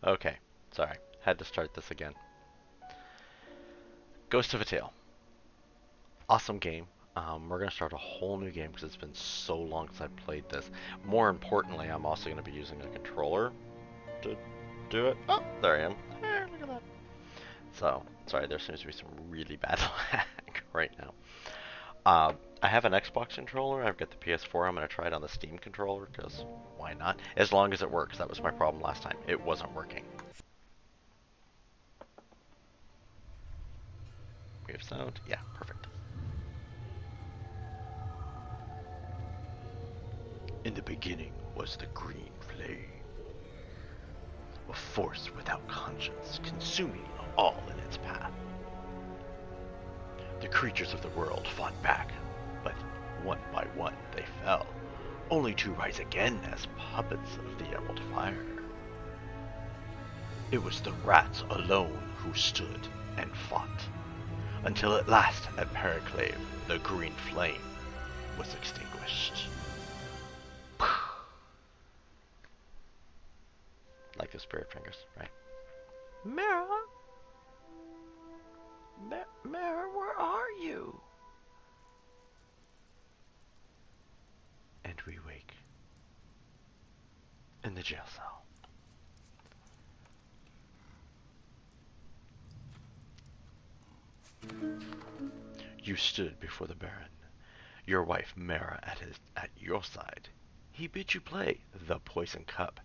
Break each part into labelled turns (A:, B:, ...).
A: Okay, sorry. Had to start this again. Ghost of a Tale. Awesome game. We're going to start a whole new game because it's been so long since I played this. More importantly, I'm also going to be using a controller to do it. Oh, there I am. Look at that. So, sorry, there seems to be some really bad lag right now. I have an Xbox controller. I've got the PS4. I'm going to try it on the Steam controller because why not? As long as it works. That was my problem last time. It wasn't working. We have sound. Yeah, perfect. In the beginning was the green flame, a force without conscience, consuming all in its path. The creatures of the world fought back, but one by one they fell, only to rise again as puppets of the Emerald Fire. It was the rats alone who stood and fought, until at last at Periclave the green flame was extinguished. Like the spirit fingers, right? Mara? Mara, where are you? And we wake in the jail cell. You stood before the Baron, your wife Mara at your side. He bid you play the poison cup,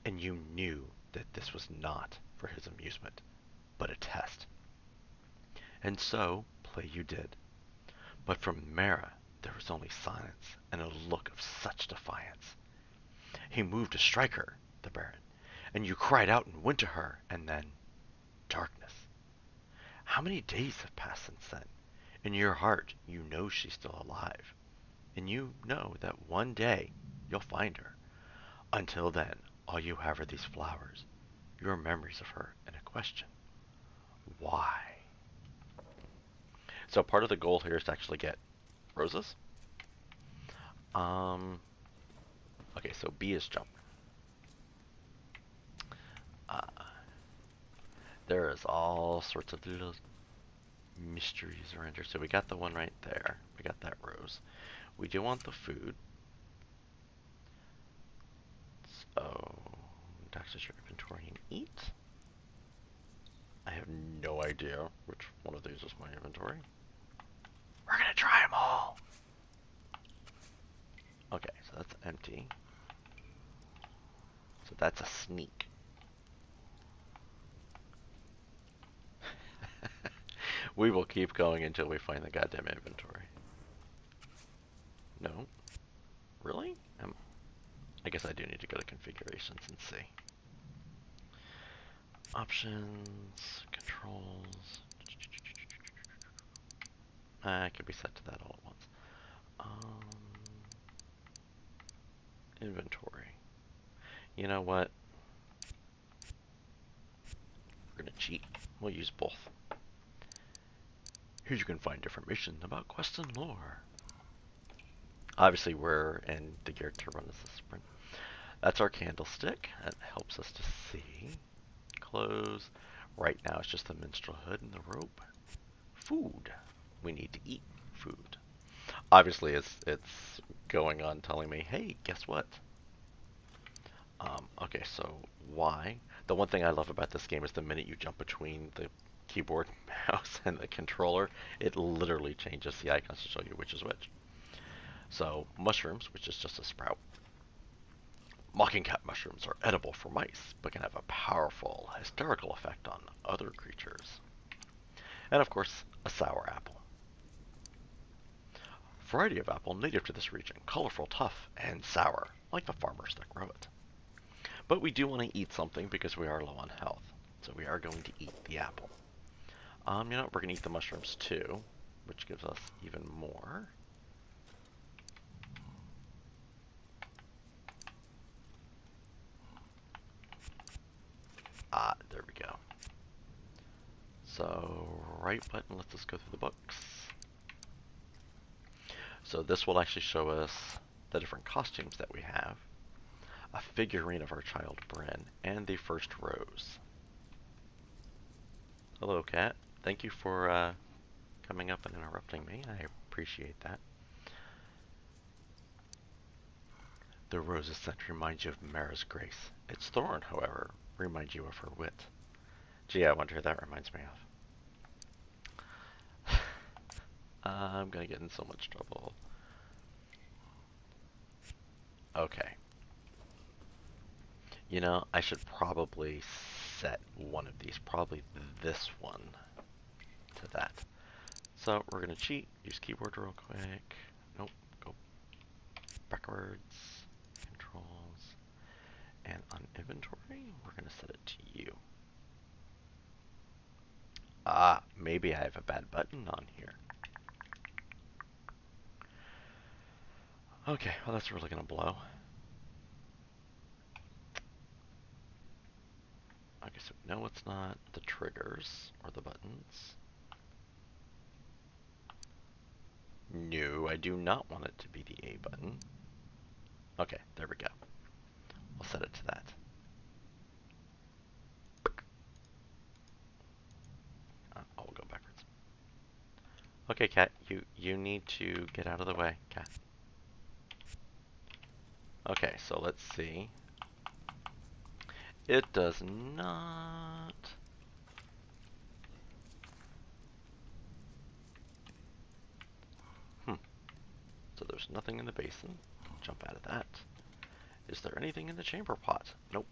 A: and you knew that this was not for his amusement, but a test. And so play you did. But from Mara there was only silence and a look of such defiance. He moved to strike her, the Baron, and you cried out and went to her, and then darkness. How many days have passed since then? In your heart you know she's still alive, and you know that one day you'll find her. Until then, all you have are these flowers, your memories of her, and a question. Why? So part of the goal here is to actually get roses. Okay, so B is jump. Uh, there is all sorts of little mysteries around here. So we got the one right there. We got that rose. We do want the food. So, access your inventory and eat. I have no idea which one of these is my inventory. We're gonna try them all. Okay, so that's empty. So that's a sneak. We will keep going until we find the goddamn inventory. No? Really? I guess I do need to go to configurations and see. Options, controls. It can be set to that all at once. Inventory. You know what? We're gonna cheat. We'll use both. Here you can find information about quests and lore. Obviously, we're in the gear to run as a sprint. That's our candlestick. That helps us to see. Clothes. Right now, it's just the minstrel hood and the robe. Food. We need to eat food. Obviously, it's going on telling me, hey, guess what? Okay, so why? The one thing I love about this game is the minute you jump between the keyboard, mouse, and the controller, it literally changes the icons to show you which is which. So, mushrooms, which is just a sprout. Mocking cat mushrooms are edible for mice, but can have a powerful, hysterical effect on other creatures. And of course, a sour apple. Variety of apple native to this region, colorful, tough, and sour, like the farmers that grow it. But we do want to eat something because we are low on health, so we are going to eat the apple. You know what, we're going to eat the mushrooms too, which gives us even more. There we go. So, right button lets us go through the books. So this will actually show us the different costumes that we have. a figurine of our child Bryn, and the first rose. Hello, cat. Thank you for coming up and interrupting me. I appreciate that. The rose's scent reminds you of Mara's grace. Its thorn, however, reminds you of her wit. Gee, I wonder who that reminds me of. I'm gonna get in so much trouble. Okay. You know, I should probably set one of these, probably this one, to that. So we're gonna cheat, use keyboard real quick. Nope, go backwards, controls, and on inventory, we're gonna set it to you. Ah, maybe I have a bad button on here. Okay, well that's really gonna blow. Okay, so no, it's not the triggers or the buttons. No, I do not want it to be the A button. Okay, there we go. We'll set it to that. I'll go backwards. Okay, cat, you need to get out of the way, cat. Okay, so let's see. It does not. So there's nothing in the basin. Jump out of that. Is there anything in the chamber pot? Nope.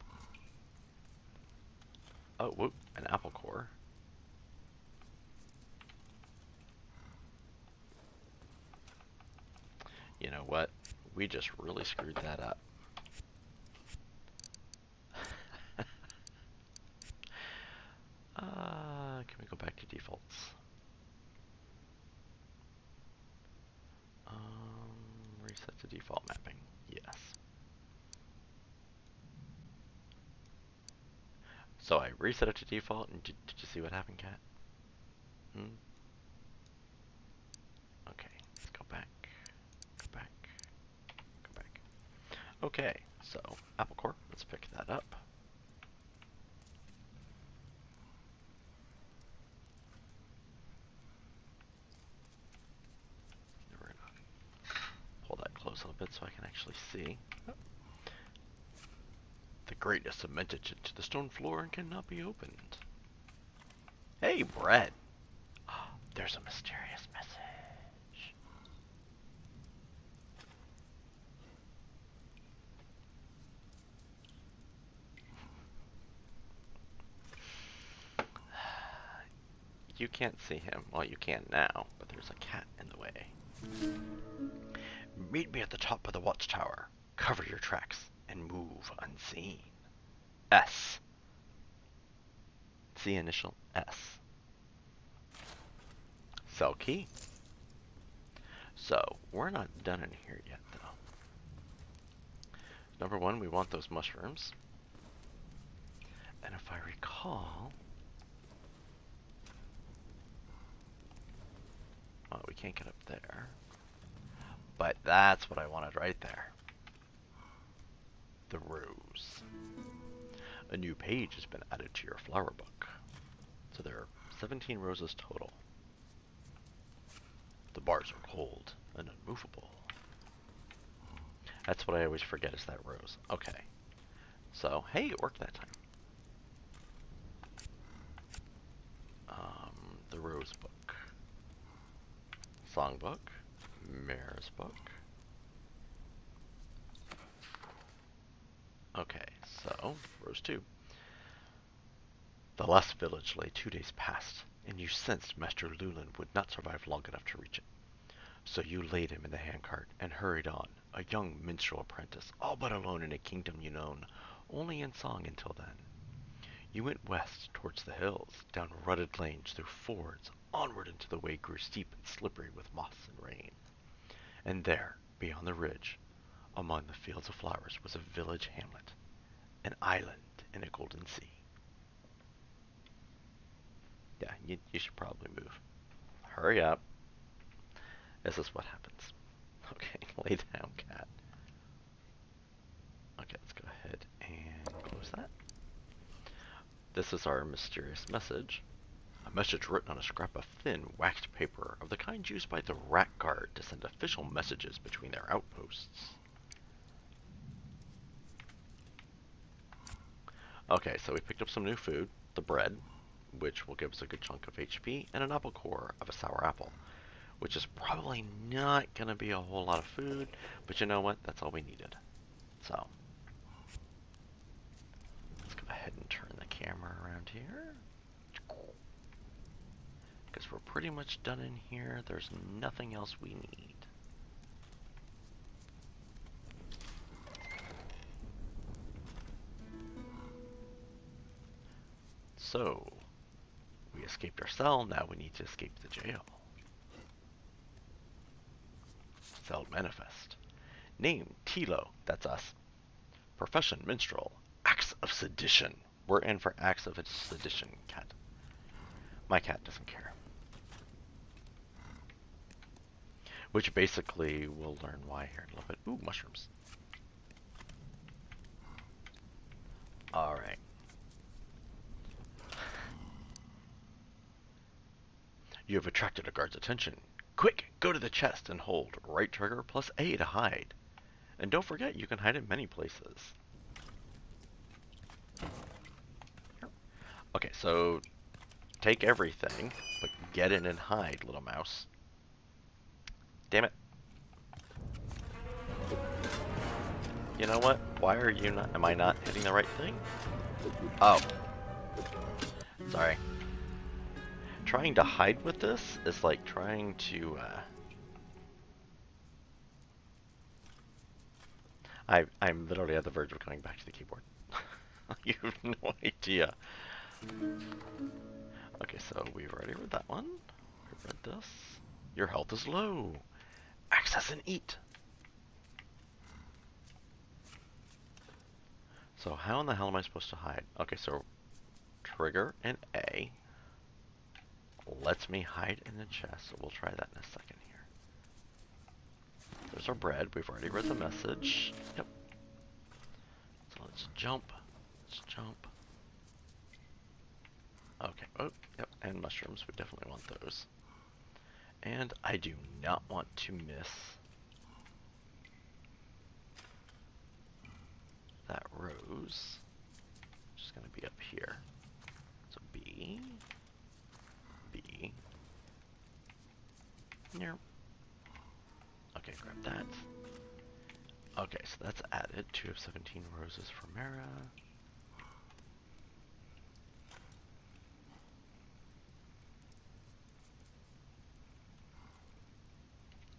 A: Oh, whoop, an apple core. You know what? We just really screwed that up. Can we go back to defaults? Reset to default mapping. Yes. So I reset it to default, and did you see what happened, cat? Okay, let's go back, go back, go back. Okay, so apple core, let's pick that up. We're gonna pull that close a little bit so I can actually see. The grate is cemented into the stone floor and cannot be opened. Hey, Brett. There's a mysterious message. You can't see him. Well, you can now, but there's a cat in the way. Meet me at the top of the watchtower. Cover your tracks and move unseen. S. It's the initial S. Cell key. So, we're not done in here yet, though. Number one, we want those mushrooms. And if I recall... well, we can't get up there. But that's what I wanted right there. The rose. A new page has been added to your flower book. So there are 17 roses total. The bars are cold and unmovable. That's what I always forget is that rose. Okay. So, hey, it worked that time. The rose book. Songbook. Mara's book. Okay, so, rose 2. The last village lay 2 days past, and you sensed Master Lulan would not survive long enough to reach it. So you laid him in the handcart and hurried on, a young minstrel apprentice, all but alone in a kingdom you known only in song until then. You went west towards the hills, down rutted lanes, through fords, onward until the way grew steep and slippery with moss and rain. And there, beyond the ridge, among the fields of flowers, was a village hamlet, an island in a golden sea. Yeah, you should probably move. Hurry up. This is what happens. Okay, lay down, cat. Okay, let's go This is our mysterious message. A message written on a scrap of thin, waxed paper, of the kind used by the Rat Guard to send official messages between their outposts. Okay, so we picked up some new food, the bread, which will give us a good chunk of HP, and an apple core of a sour apple, which is probably not going to be a whole lot of food, but you know what? That's all we needed. So, let's go ahead and turn the camera around here. Because we're pretty much done in here. There's nothing else we need. So, we escaped our cell, now we need to escape the jail. Cell manifest. Name, Tilo, that's us. Profession, minstrel. Acts of sedition. We're in for acts of sedition, cat. My cat doesn't care. Which basically we'll learn why here in a little bit. Ooh, mushrooms. Alright. You have attracted a guard's attention. Quick, go to the chest and hold right trigger plus A to hide. And don't forget, you can hide in many places. Okay, so take everything, but get in and hide, little mouse. Damn it. You know what? Why are you not... Am I not hitting the right thing? Oh. Sorry. Trying to hide with this is like trying to... I'm literally at the verge of coming back to the keyboard. You have no idea. Okay, so we've already read that one. We've read this. Your health is low. Access and eat. So how in the hell am I supposed to hide? Okay, so trigger and A lets me hide in the chest. So we'll try that in a second here. There's our bread. We've already read the message. Yep. So let's jump. Let's jump. Okay. Oh, yep. And mushrooms. We definitely want those. And I do not want to miss that rose. Which is going to be up here. So B. B. Yep. Okay, grab that. Okay, so that's added. 2 of 17 roses for Mara.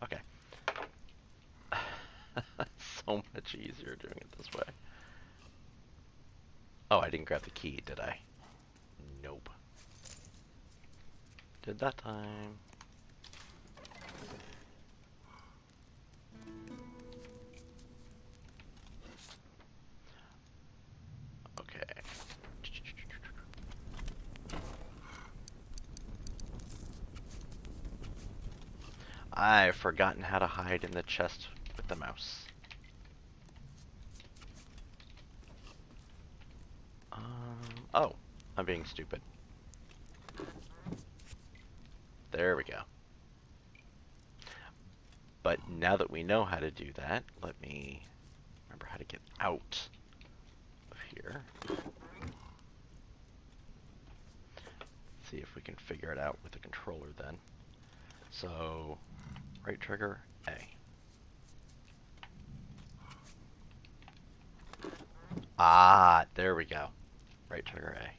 A: Okay. So much easier doing it this way. Oh, I didn't grab the key, did I? Nope. Did that time. Okay. I've forgotten how to hide in the chest with the mouse. Oh, I'm being stupid. There we go. But now that we know how to do that, let me remember how to get out of here. See if we can figure it out with the controller then. So, right trigger, A. Ah, there we go. Right trigger, A.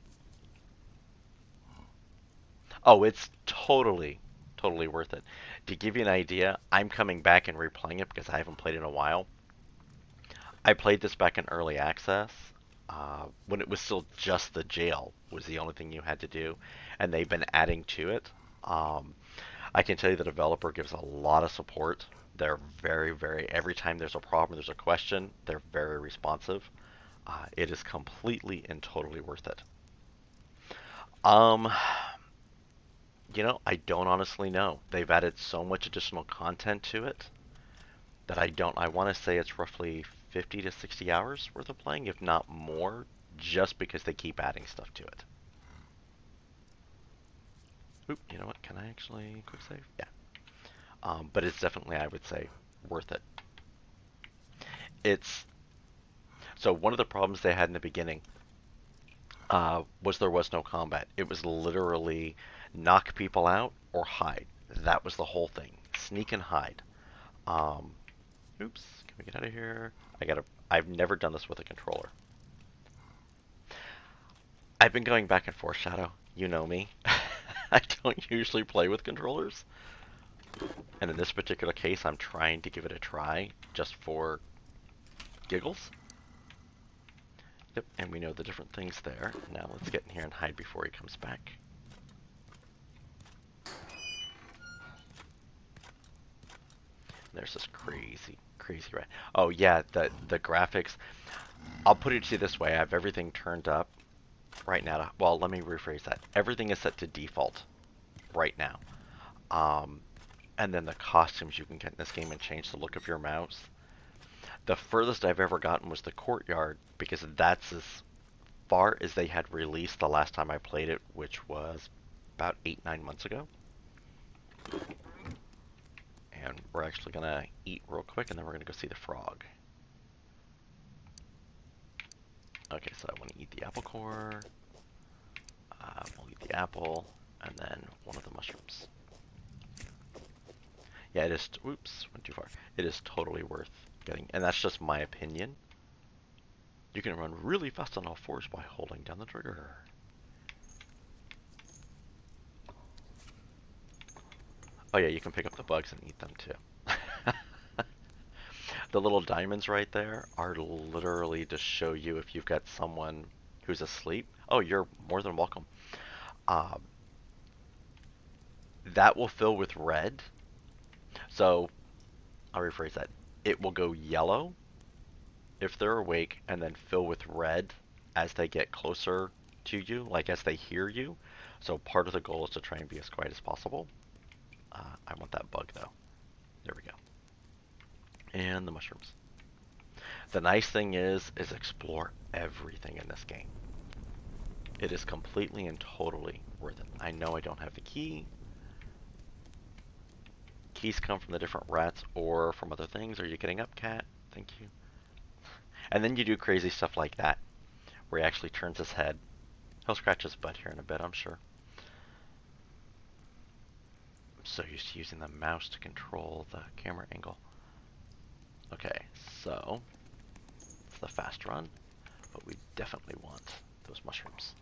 A: Oh, it's totally worth it. To give you an idea, I'm coming back and replaying it because I haven't played it in a while. I played this back in early access when it was still just the jail was the only thing you had to do, and they've been adding to it. I can tell you the developer gives a lot of support. They're every time there's a problem, there's a question, they're very responsive. It is completely and totally worth it. You know, I don't honestly know. They've added so much additional content to it that I want to say it's roughly 50 to 60 hours worth of playing, if not more, just because they keep adding stuff to it. Oop, you know what? Can I actually quick save? Yeah. But it's definitely, I would say, worth it. It's so one of the problems they had in the beginning was there was no combat. It was literally knock people out or hide. That was the whole thing. Sneak and hide. Um, oops, can we get out of here? I've never done this with a controller. I've been going back and forth, Shadow. You know me. I don't usually play with controllers. And in this particular case, I'm trying to give it a try just for giggles. Yep, and we know the different things there. Now let's get in here and hide before he comes back. There's this crazy rat. Oh yeah, the graphics. I'll put it to you this way. I have everything turned up right now. Well, let me rephrase that. Everything is set to default right now. And then the costumes you can get in this game and change the look of your mouse. The furthest I've ever gotten was the courtyard, because that's as far as they had released the last time I played it, which was about 8-9 months ago. And we're actually going to eat real quick, and then we're going to go see the frog. Okay, so I want to eat the apple core. We'll eat the apple, and then one of the mushrooms. Yeah, it is, whoops, went too far. It is totally worth getting, and that's just my opinion. You can run really fast on all fours by holding down the trigger. Oh yeah, you can pick up the bugs and eat them too. The little diamonds right there are literally to show you if you've got someone who's asleep. Oh, you're more than welcome. That will fill with red. So, I'll rephrase that. It will go yellow if they're awake, and then fill with red as they get closer to you, like as they hear you. So part of the goal is to try and be as quiet as possible. I want that bug though. There we go. And the mushrooms. The nice thing is explore everything in this game. It is completely and totally worth it. I know I don't have the key. Keys come from the different rats or from other things. Are you getting up, cat? Thank you. And then you do crazy stuff like that, where he actually turns his head. He'll scratch his butt here in a bit, I'm sure. I'm so used to using the mouse to control the camera angle. Okay, so it's the fast run, but we definitely want those mushrooms.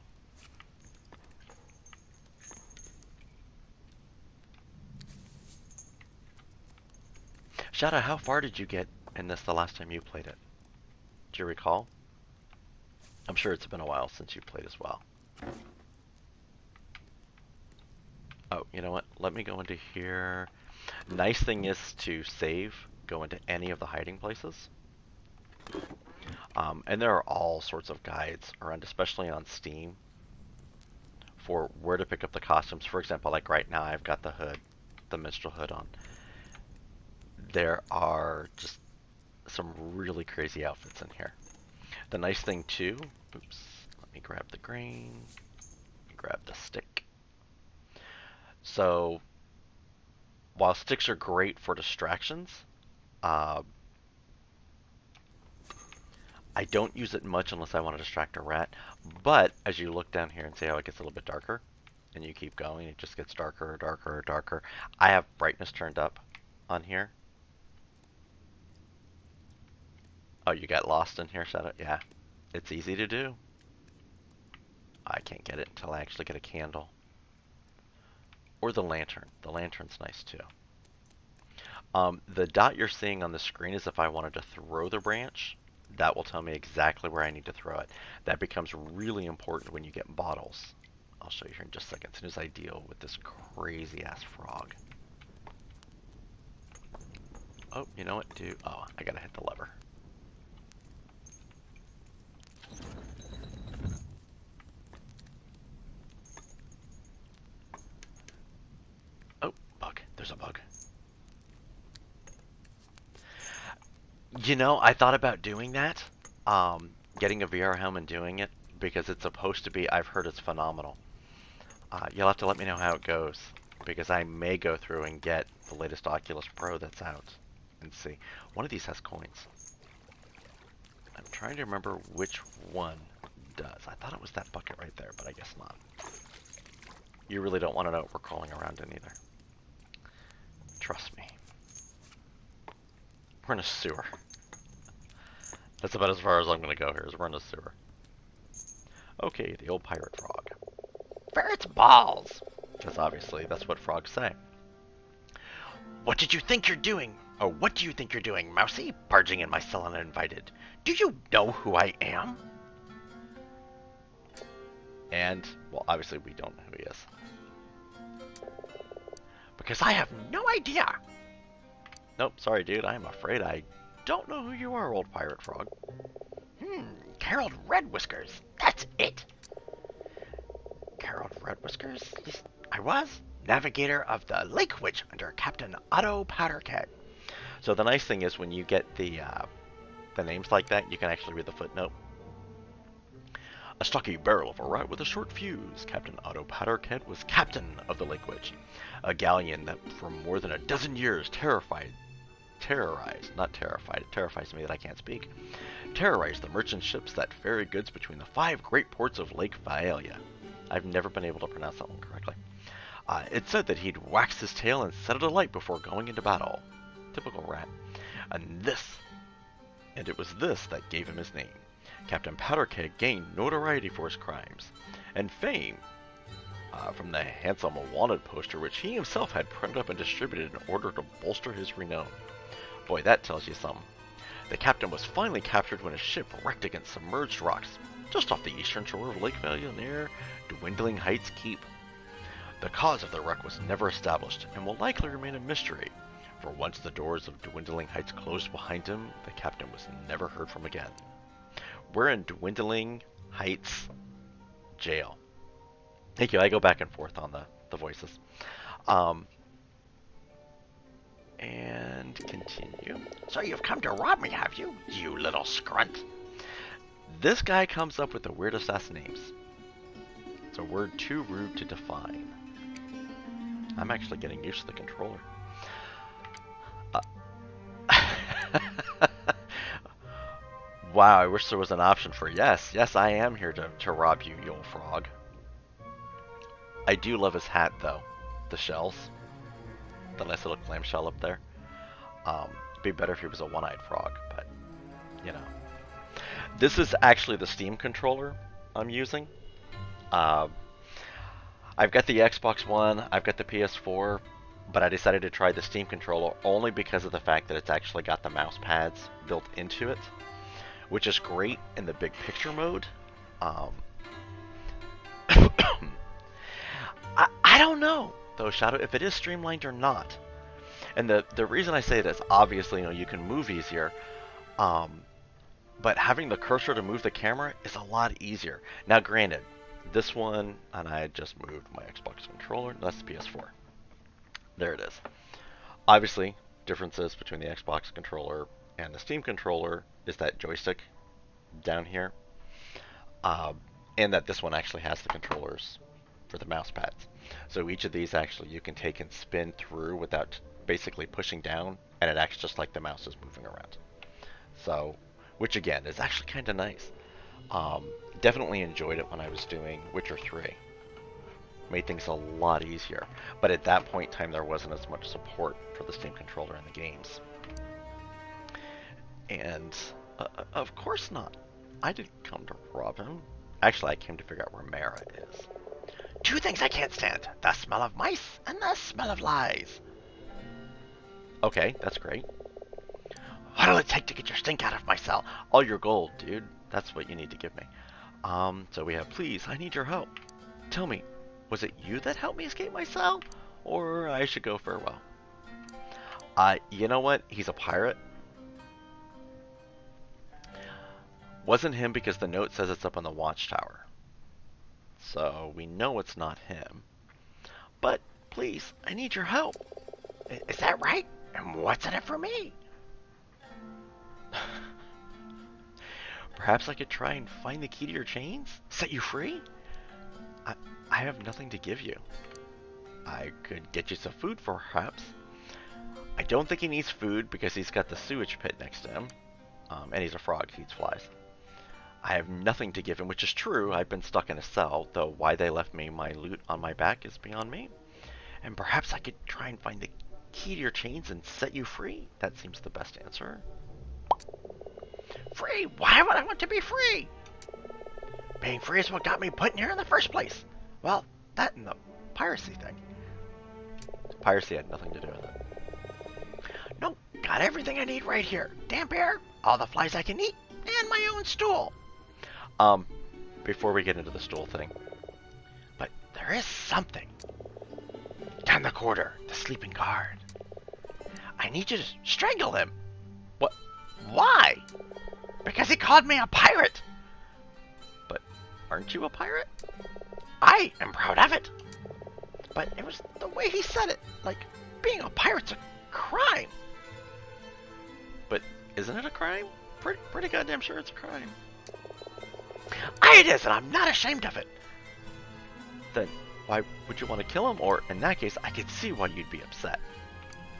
A: Shadow, how far did you get in this the last time you played it? Do you recall? I'm sure it's been a while since you played as well. Oh, you know what? Let me go into here. Nice thing is to save, go into any of the hiding places. And there are all sorts of guides around, especially on Steam, for where to pick up the costumes. For example, like right now I've got the hood, the minstrel hood on. There are just some really crazy outfits in here. The nice thing too, oops, let me grab the grain, grab the stick. So, while sticks are great for distractions, I don't use it much unless I want to distract a rat. But as you look down here and see how it gets a little bit darker, and you keep going, it just gets darker, darker, darker. I have brightness turned up on here. Oh, you got lost in here, Shadow? Yeah, it's easy to do. I can't get it until I actually get a candle. Or the lantern. The lantern's nice too. The dot you're seeing on the screen is if I wanted to throw the branch. That will tell me exactly where I need to throw it. That becomes really important when you get bottles. I'll show you here in just a second, as soon as I deal with this crazy-ass frog. Oh, you know what, dude? Oh, I gotta hit the lever. Oh, bug. There's a bug. You know, I thought about doing that. Getting a VR helmet and doing it. because it's supposed to be, I've heard it's phenomenal. You'll have to let me know how it goes, because I may go through and get the latest Oculus Pro that's out and see. One of these has coins. I'm trying to remember which one does. I thought it was that bucket right there, but I guess not. You really don't want to know what we're crawling around in either. Trust me. We're in a sewer. That's about as far as I'm going to go here, is we're in a sewer. Okay, the old pirate frog. Ferret's balls! Because obviously that's what frogs say. What did you think you're doing? Or what do you think you're doing, Mousy? Barging in my cell uninvited. Do you know who I am? And, well, obviously we don't know who he is. Because I have no idea. Nope, sorry dude, I'm afraid I don't know who you are, old pirate frog. Harold Red Whiskers. That's it. Harold Red Whiskers? At least I was. Navigator of the Lake Witch under Captain Otto Powderhead. So the nice thing is when you get the names like that, you can actually read the footnote. A stocky barrel of a rat with a short fuse, Captain Otto Powderhead was captain of the Lake Witch, a galleon that for more than a dozen years terrorized, it terrifies me that I can't speak, terrorized the merchant ships that ferried goods between the 5 great ports of Lake Vialia. I've never been able to pronounce that one correctly. It said that he'd wax his tail and set it alight before going into battle. Typical rat. And it was this that gave him his name. Captain Powderkeg gained notoriety for his crimes, and fame from the handsome wanted poster which he himself had printed up and distributed in order to bolster his renown. Boy, that tells you something. The captain was finally captured when his ship wrecked against submerged rocks, just off the eastern shore of Lake Valia near Dwindling Heights Keep. The cause of the wreck was never established, and will likely remain a mystery, for once the doors of Dwindling Heights closed behind him, the captain was never heard from again. We're in Dwindling Heights Jail. Thank you, I go back and forth on the voices. And continue. So you've come to rob me, have you, you little scrunt? This guy comes up with the weirdest ass names. It's a word too rude to define. I'm actually getting used to the controller. Wow, I wish there was an option for yes. Yes, I am here to rob you, you old frog. I do love his hat, though. The shells. The nice little clamshell up there. It'd be better if he was a one-eyed frog, but, you know. This is actually the Steam controller I'm using. I've got the Xbox One, I've got the PS4, but I decided to try the Steam controller only because of the fact that it's actually got the mouse pads built into it, which is great in the big picture mode. I don't know, though, Shadow, if it is streamlined or not. And the reason I say this, obviously, you know, you can move easier, but having the cursor to move the camera is a lot easier. Now, granted, this one, and I just moved my Xbox controller, that's the PS4. There it is. Obviously, differences between the Xbox controller and the Steam controller is that joystick down here, and that this one actually has the controllers for the mouse pads. So each of these actually you can take and spin through without basically pushing down, and it acts just like the mouse is moving around. So, which again is actually kind of nice. Definitely enjoyed it when I was doing Witcher 3. Made things a lot easier, but at that point in time there wasn't as much support for the Steam controller in the games. And of course not. I didn't come to rob him. Actually, I came to figure out where Mara is. 2 things I can't stand. The smell of mice and the smell of lies. Okay, that's great. What'll it take to get your stink out of my cell? All your gold, dude. That's what you need to give me. So we have, please, I need your help. Tell me, was it you that helped me escape my cell? Or I should go farewell? You know what? He's a pirate. Wasn't him because the note says it's up on the watchtower. So we know it's not him. But please, I need your help. Is that right? And what's in it for me? Perhaps I could try and find the key to your chains? Set you free? I, I have nothing to give you. I could get you some food, perhaps. I don't think he needs food because he's got the sewage pit next to him. And he's a frog, he eats flies. I have nothing to give him, which is true. I've been stuck in a cell, though why they left me my loot on my back is beyond me. And perhaps I could try and find the key to your chains and set you free? That seems the best answer. Free? Why would I want to be free? Being free is what got me put in here in the first place. Well, that and the piracy thing. Piracy had nothing to do with it. Nope, got everything I need right here. Damp air, all the flies I can eat, and my own stool. Before we get into the stool thing. But there is something. Down the corridor, the sleeping guard. I need you to strangle him. What? Why? Because he called me a pirate. But aren't you a pirate? I am proud of it. But it was the way he said it. Like, being a pirate's a crime. But isn't it a crime? Pretty goddamn sure it's a crime. It is, and I'm not ashamed of it. Then why would you want to kill him? Or in that case, I could see why you'd be upset.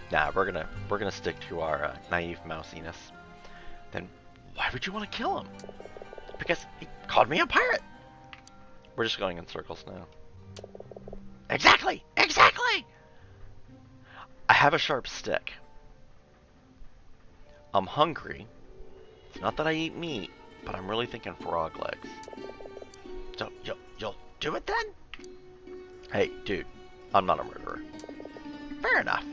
A: Nah, we're gonna stick to our naive mousiness. Then why would you want to kill him? Because he called me a pirate. We're just going in circles now. Exactly! Exactly! I have a sharp stick. I'm hungry. It's not that I eat meat, but I'm really thinking frog legs. So, you'll do it then? Hey, dude, I'm not a murderer. Fair enough.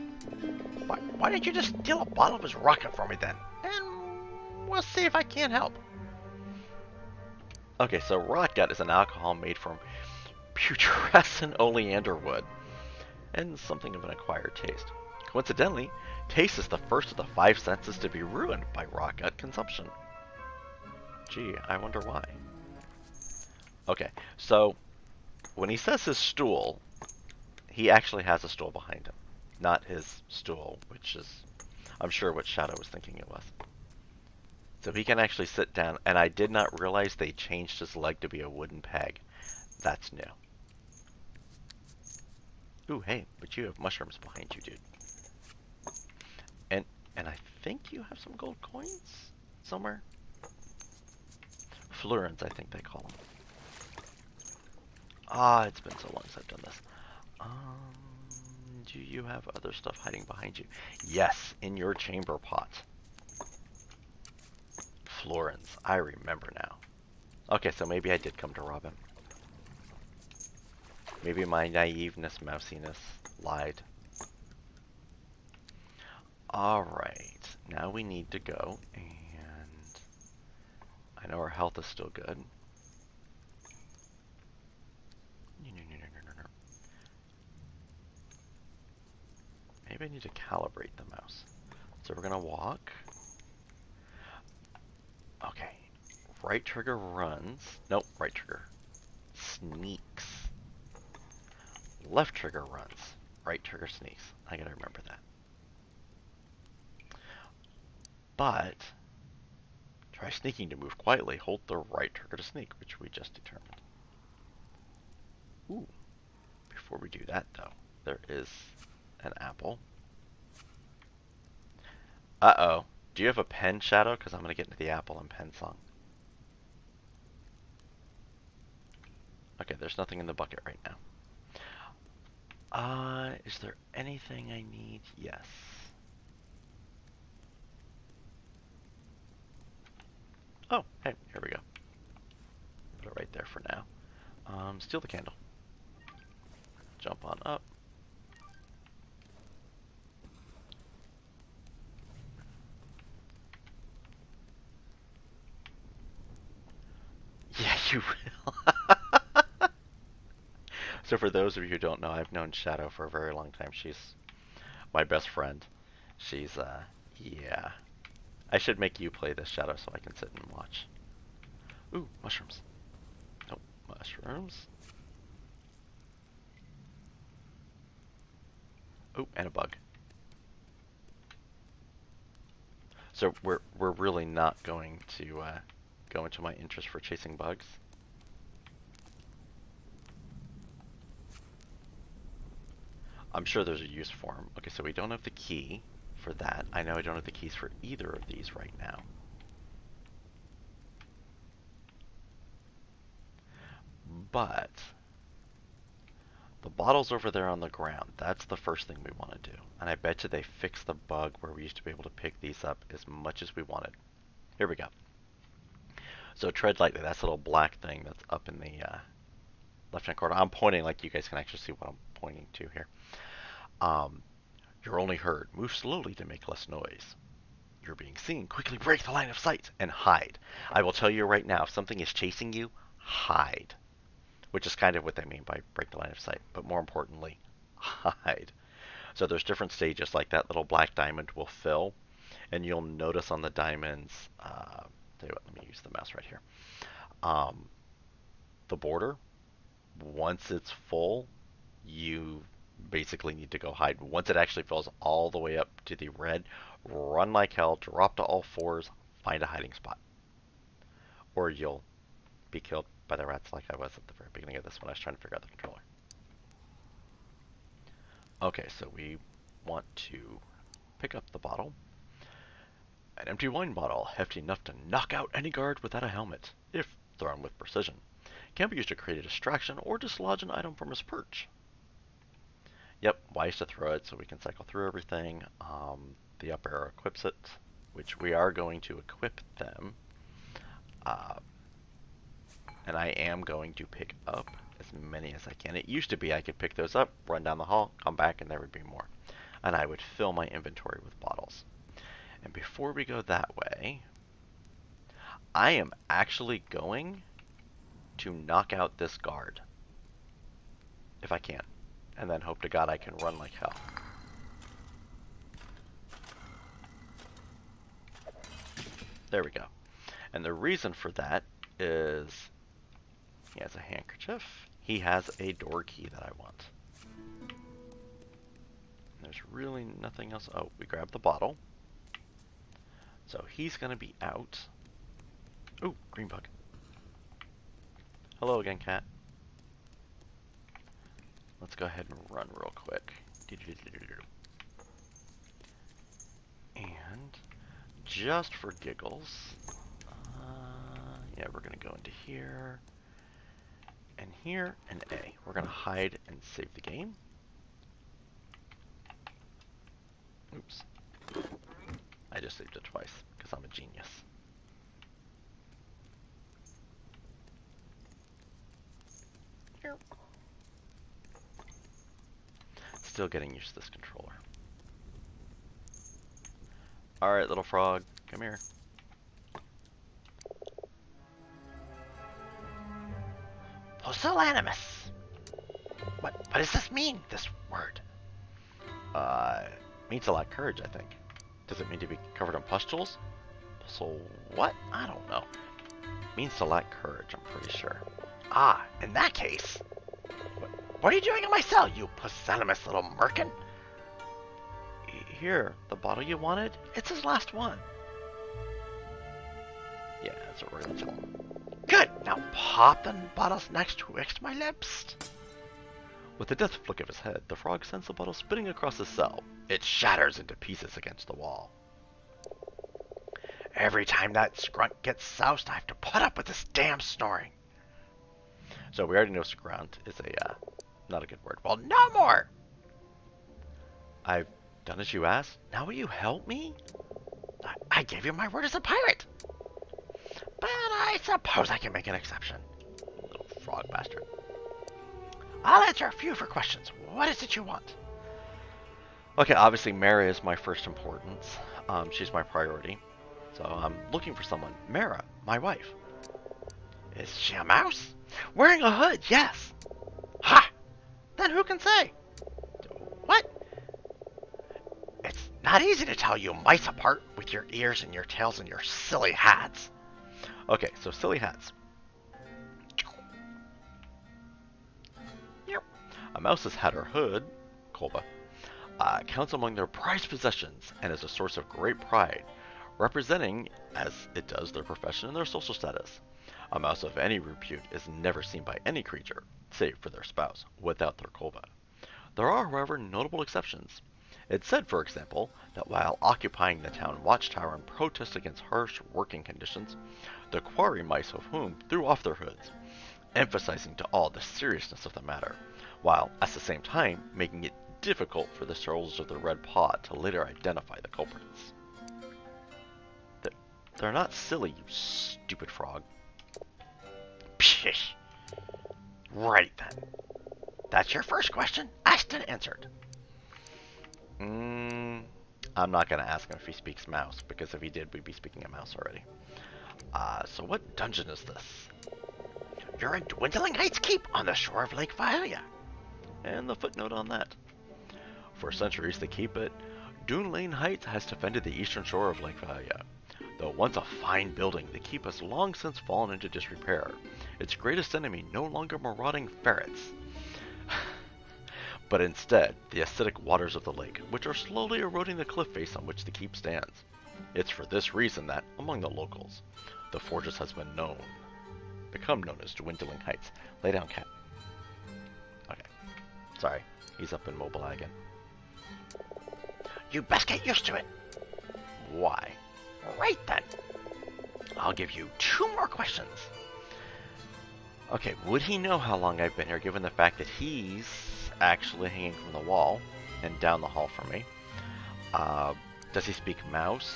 A: Why didn't you just steal a bottle of his rocket for me then? And we'll see if I can't help. Okay, so rotgut is an alcohol made from putrescent oleander wood, and something of an acquired taste. Coincidentally, taste is the first of the 5 senses to be ruined by rotgut consumption. Gee, I wonder why. Okay, so when he says his stool, he actually has a stool behind him. Not his stool, which is, I'm sure, what Shadow was thinking it was. So he can actually sit down, and I did not realize they changed his leg to be a wooden peg. That's new. Ooh, hey, but you have mushrooms behind you, dude. And I think you have some gold coins somewhere? Florins, I think they call them. Ah, it's been so long since I've done this. Do you have other stuff hiding behind you? Yes, in your chamber pot. Florins, I remember now. Okay, so maybe I did come to rob him. Maybe my naiveness, mousiness lied. Alright, now we need to go, and I know our health is still good. Maybe I need to calibrate the mouse. So we're gonna walk. Okay, right trigger runs. Nope, right trigger sneaks. Left trigger runs. Right trigger sneaks. I gotta remember that. But try sneaking to move quietly. Hold the right trigger to sneak, which we just determined. Ooh. Before we do that, though, there is an apple. Uh-oh. Do you have a pen, Shadow? Because I'm going to get into the apple and pen song. Okay, there's nothing in the bucket right now. Is there anything I need? Yes. Oh, hey, here we go. Put it right there for now. Steal the candle. Jump on up. Yeah, you will. So for those of you who don't know, I've known Shadow for a very long time. She's my best friend. She's, yeah. I should make you play this, Shadow, so I can sit and watch. Ooh, mushrooms. Nope, mushrooms. Ooh, and a bug. So we're really not going to go into my interest for chasing bugs. I'm sure there's a use for them. Okay, so we don't have the key for that. I know I don't have the keys for either of these right now. But the bottle's over there on the ground. That's the first thing we want to do. And I bet you they fixed the bug where we used to be able to pick these up as much as we wanted. Here we go. So tread lightly. That's a little black thing that's up in the left-hand corner. I'm pointing like you guys can actually see what I'm pointing to here. You're only heard. Move slowly to make less noise. You're being seen. Quickly break the line of sight and hide. I will tell you right now, if something is chasing you, hide. Which is kind of what they mean by break the line of sight. But more importantly, hide. So there's different stages. Like that little black diamond will fill. And you'll notice on the diamonds, tell you what, let me use the mouse right here. The border, once it's full, you basically need to go hide. Once it actually fills all the way up to the red, run like hell, drop to all fours, find a hiding spot. Or you'll be killed by the rats like I was at the very beginning of this when I was trying to figure out the controller. Okay, so we want to pick up the bottle. An empty wine bottle, hefty enough to knock out any guard without a helmet, if thrown with precision. Can be used to create a distraction or dislodge an item from his perch. Yep, wise to throw it so we can cycle through everything. The up arrow equips it, which we are going to equip them. And I am going to pick up as many as I can. It used to be I could pick those up, run down the hall, come back, and there would be more. And I would fill my inventory with bottles. And before we go that way, I am actually going to knock out this guard. If I can. And then hope to God I can run like hell. There we go. And the reason for that is he has a handkerchief. He has a door key that I want. There's really nothing else. Oh, we grab the bottle. So he's going to be out. Ooh, green bug. Hello again, cat. Let's go ahead and run real quick. And just for giggles, yeah, we're going to go into here, and here, and A. We're going to hide and save the game. Oops. I just saved it twice, because I'm a genius. Here. Still getting used to this controller. Alright, little frog, come here. Pusillanimous! What does this mean, this word? Means a lot of courage, I think. Does it mean to be covered in pustules? So what? I don't know. Means to lack courage, I'm pretty sure. Ah, in that case. What are you doing in my cell, you pusillanimous little merkin? Here, the bottle you wanted? It's his last one. Yeah, that's what we're gonna tell him. Good! Now pop the bottles next twixt my lips. With a death flick of his head, the frog sends the bottle spinning across his cell. It shatters into pieces against the wall. Every time that skrunt gets soused, I have to put up with this damn snoring. So we already know skrunt is a, not a good word. Well, no more! I've done as you asked. Now will you help me? I gave you my word as a pirate. But I suppose I can make an exception. Little frog bastard. I'll answer a few of your questions. What is it you want? Okay, obviously Mara is my first importance. She's my priority. So I'm looking for someone. Mara, my wife. Is she a mouse? Wearing a hood, yes. Ha! Then who can say? What? It's not easy to tell you mice apart with your ears and your tails and your silly hats. Okay, so silly hats. Yep. A mouse's hat or hood, Kolba, counts among their prized possessions and is a source of great pride. representing, as it does, their profession and their social status. A mouse of any repute is never seen by any creature, save for their spouse, without their khova. There are, however, notable exceptions. It's said, for example, that while occupying the town watchtower in protest against harsh working conditions, the quarry mice of whom threw off their hoods, emphasizing to all the seriousness of the matter, while at the same time making it difficult for the soldiers of the Red Paw to later identify the culprits. They're not silly, you stupid frog. Pshish. Right then. That's your first question, asked and answered. I'm not going to ask him if he speaks mouse, because if he did, we'd be speaking a mouse already. So what dungeon is this? You're in Dwindling Heights Keep on the shore of Lake Valia. And the footnote on that. For centuries, the keep at Dune Lane Heights has defended the eastern shore of Lake Valia. Though once a fine building, the keep has long since fallen into disrepair. Its greatest enemy no longer marauding ferrets, but instead the acidic waters of the lake, which are slowly eroding the cliff face on which the keep stands. It's for this reason that, among the locals, the fortress has become known as Dwindling Heights. Lay down, cat. Okay. Sorry, he's up in Mobile again. You best get used to it. Why? Right then. I'll give you 2 more questions. Okay, would he know how long I've been here, given the fact that he's actually hanging from the wall and down the hall from me? Does he speak mouse?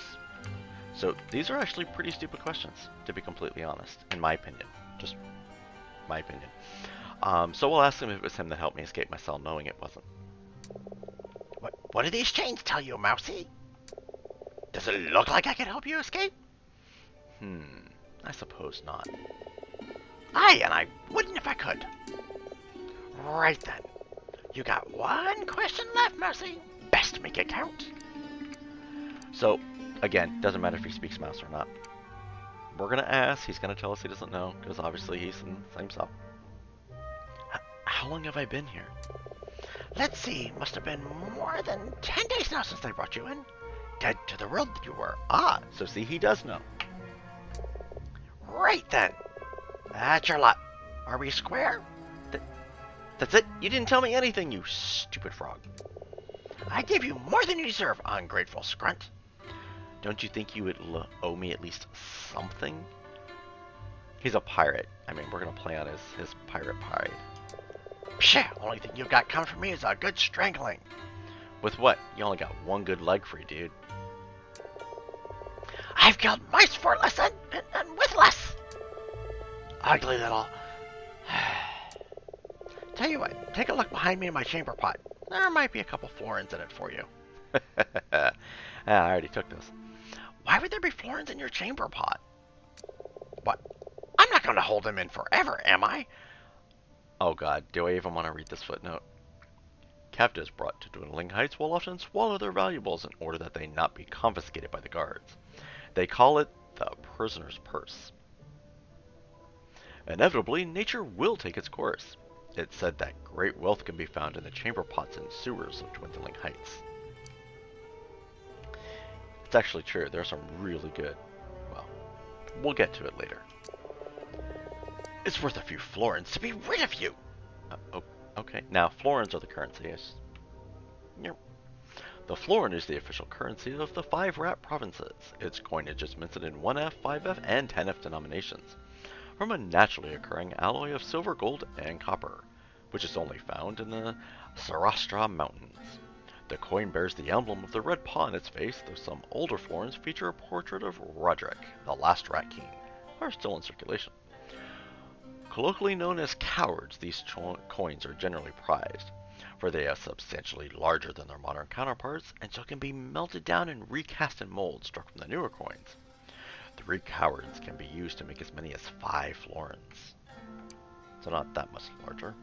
A: So these are actually pretty stupid questions, to be completely honest, in my opinion. Just my opinion. So we'll ask him if it was him that helped me escape my cell, knowing it wasn't. What do these chains tell you, Mousy? Does it look like I can help you escape? I suppose not. Aye, and I wouldn't if I could. Right then. You got 1 question left, Mousy. Best make it count. So, again, doesn't matter if he speaks mouse or not. We're gonna ask, he's gonna tell us he doesn't know, because obviously he's in the same cell. How long have I been here? Let's see, must have been more than 10 days now since they brought you in. Dead to the world that you were. So see, he does know. Right then. That's your lot. Are we square? That's it? You didn't tell me anything, you stupid frog. I gave you more than you deserve, ungrateful scrunt. Don't you think you would owe me at least something? He's a pirate. I mean, we're going to play on his pirate pride. Pshh, only thing you've got coming for me is a good strangling. With what? You only got 1 good leg free, dude. I've killed mice for less and with less. Ugly little. Tell you what, take a look behind me in my chamber pot. There might be a couple florins in it for you. I already took this. Why would there be florins in your chamber pot? What? I'm not going to hold them in forever, am I? Oh god, do I even want to read this footnote? Captives brought to Dwindling Heights will often swallow their valuables in order that they not be confiscated by the guards. They call it the prisoner's purse. Inevitably, nature will take its course. It's said that great wealth can be found in the chamber pots and sewers of Dwindling Heights. It's actually true. There are some really good... Well, we'll get to it later. It's worth a few florins to be rid of you! Okay. Now, florins are the currency. Yes. Yep. The florin is the official currency of the 5 rat provinces. Its coinage is minted in 1F, 5F, and 10F denominations, from a naturally occurring alloy of silver, gold, and copper, which is only found in the Sarastra Mountains. The coin bears the emblem of the red paw on its face, though some older florins feature a portrait of Roderick, the last Rat King, are still in circulation. Colloquially known as cowards, these coins are generally prized, for they are substantially larger than their modern counterparts, and so can be melted down and recast in molds struck from the newer coins. 3 cowards can be used to make as many as 5 florins. So not that much larger.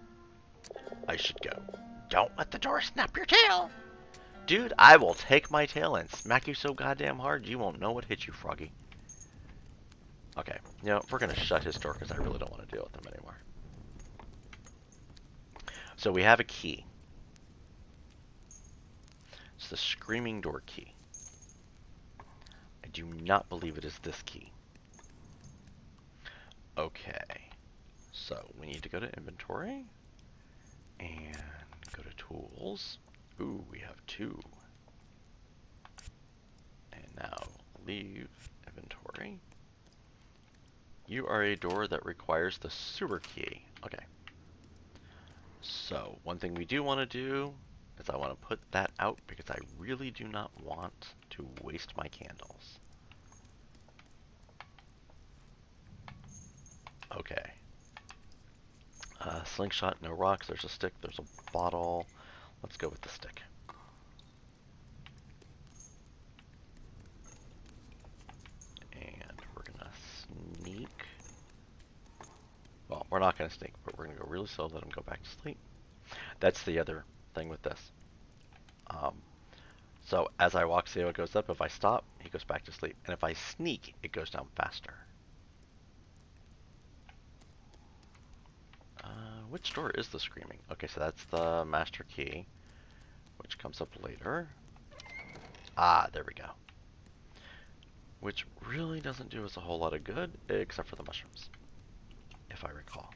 A: I should go. Don't let the door snap your tail! Dude, I will take my tail and smack you so goddamn hard you won't know what hit you, Froggy. Okay, you know, we're going to shut his door because I really don't want to deal with him anymore. So we have a key. It's the screaming door key. I I do not believe it is this key. Okay, so we need to go to inventory and go to tools. Ooh, we have 2. And now leave inventory. You are a door that requires the sewer key. Okay. So, one thing we do want to do is I want to put that out because I really do not want to waste my candles. Okay. Slingshot, no rocks, there's a stick, there's a bottle. Let's go with the stick. And we're gonna sneak. Well, we're not gonna sneak, but we're gonna go really slow, let him go back to sleep. That's the other thing with this. So as I walk, see how it goes up. If I stop, he goes back to sleep. And if I sneak, it goes down faster. Which door is the screaming? Okay, so that's the master key, which comes up later. Ah, there we go. Which really doesn't do us a whole lot of good, except for the mushrooms, if I recall.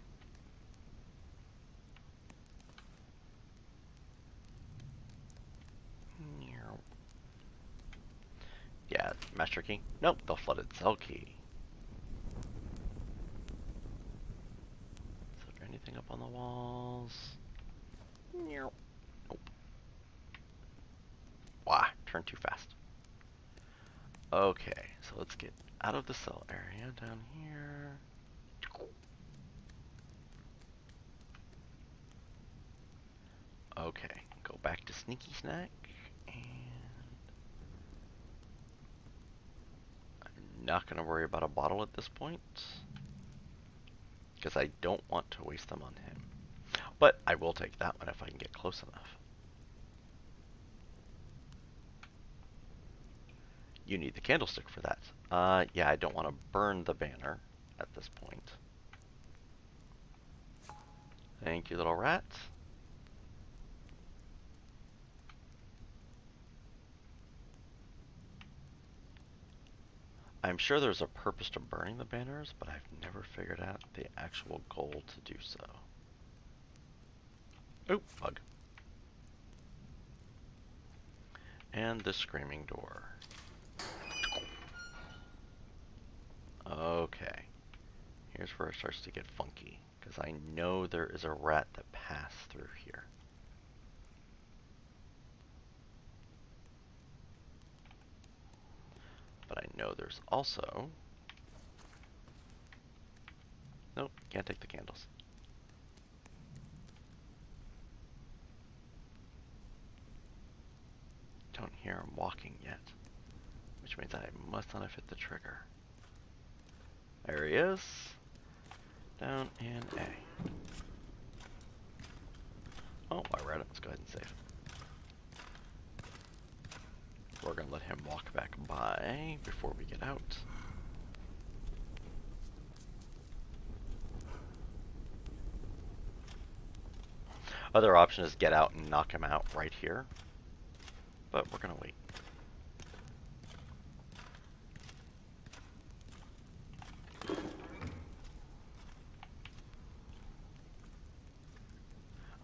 A: Yeah, master key. Nope, the flooded cell key. Is there anything up on the walls? Nope. Wah, turned too fast. Okay, so let's get out of the cell area down here. Okay, go back to Sneaky Snack, and I'm not going to worry about a bottle at this point, because I don't want to waste them on him. But I will take that one if I can get close enough. You need the candlestick for that. Yeah, I don't want to burn the banner at this point. Thank you, little rat. I'm sure there's a purpose to burning the banners, but I've never figured out the actual goal to do so. Oh, bug. And the screaming door. Okay. Here's where it starts to get funky, because I know there is a rat that passed through here. But I know there's also... Nope, can't take the candles. Don't hear him walking yet, which means I must not have hit the trigger. There he is. Down in A. Oh, while we're at it, let's go ahead and save. We're going to let him walk back by before we get out. Other option is get out and knock him out right here. But we're going to wait.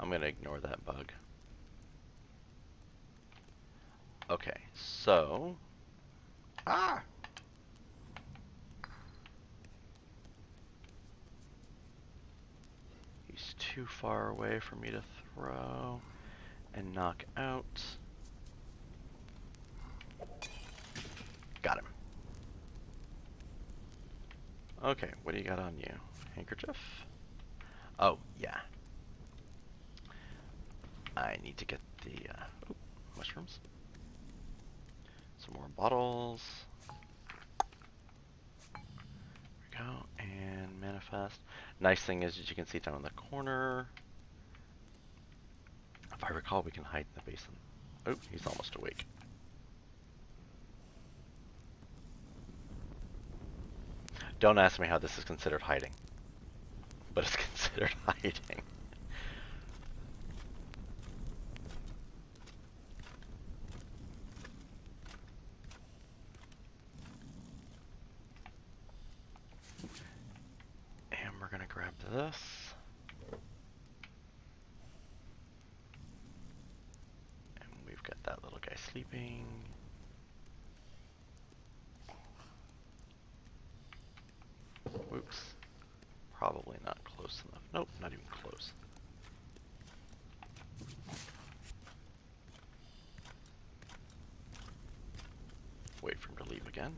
A: I'm going to ignore that bug. Okay, so... Ah! He's too far away for me to throw and knock out. Got him. Okay, what do you got on you? Handkerchief? Oh, yeah. I need to get the mushrooms. Some more bottles. There we go. And manifest. Nice thing is that you can see down in the corner. If I recall, we can hide in the basin. Oh, he's almost awake. Don't ask me how this is considered hiding. But it's considered hiding. into this. And we've got that little guy sleeping. Whoops. Probably not close enough. Nope, not even close. Wait for him to leave again.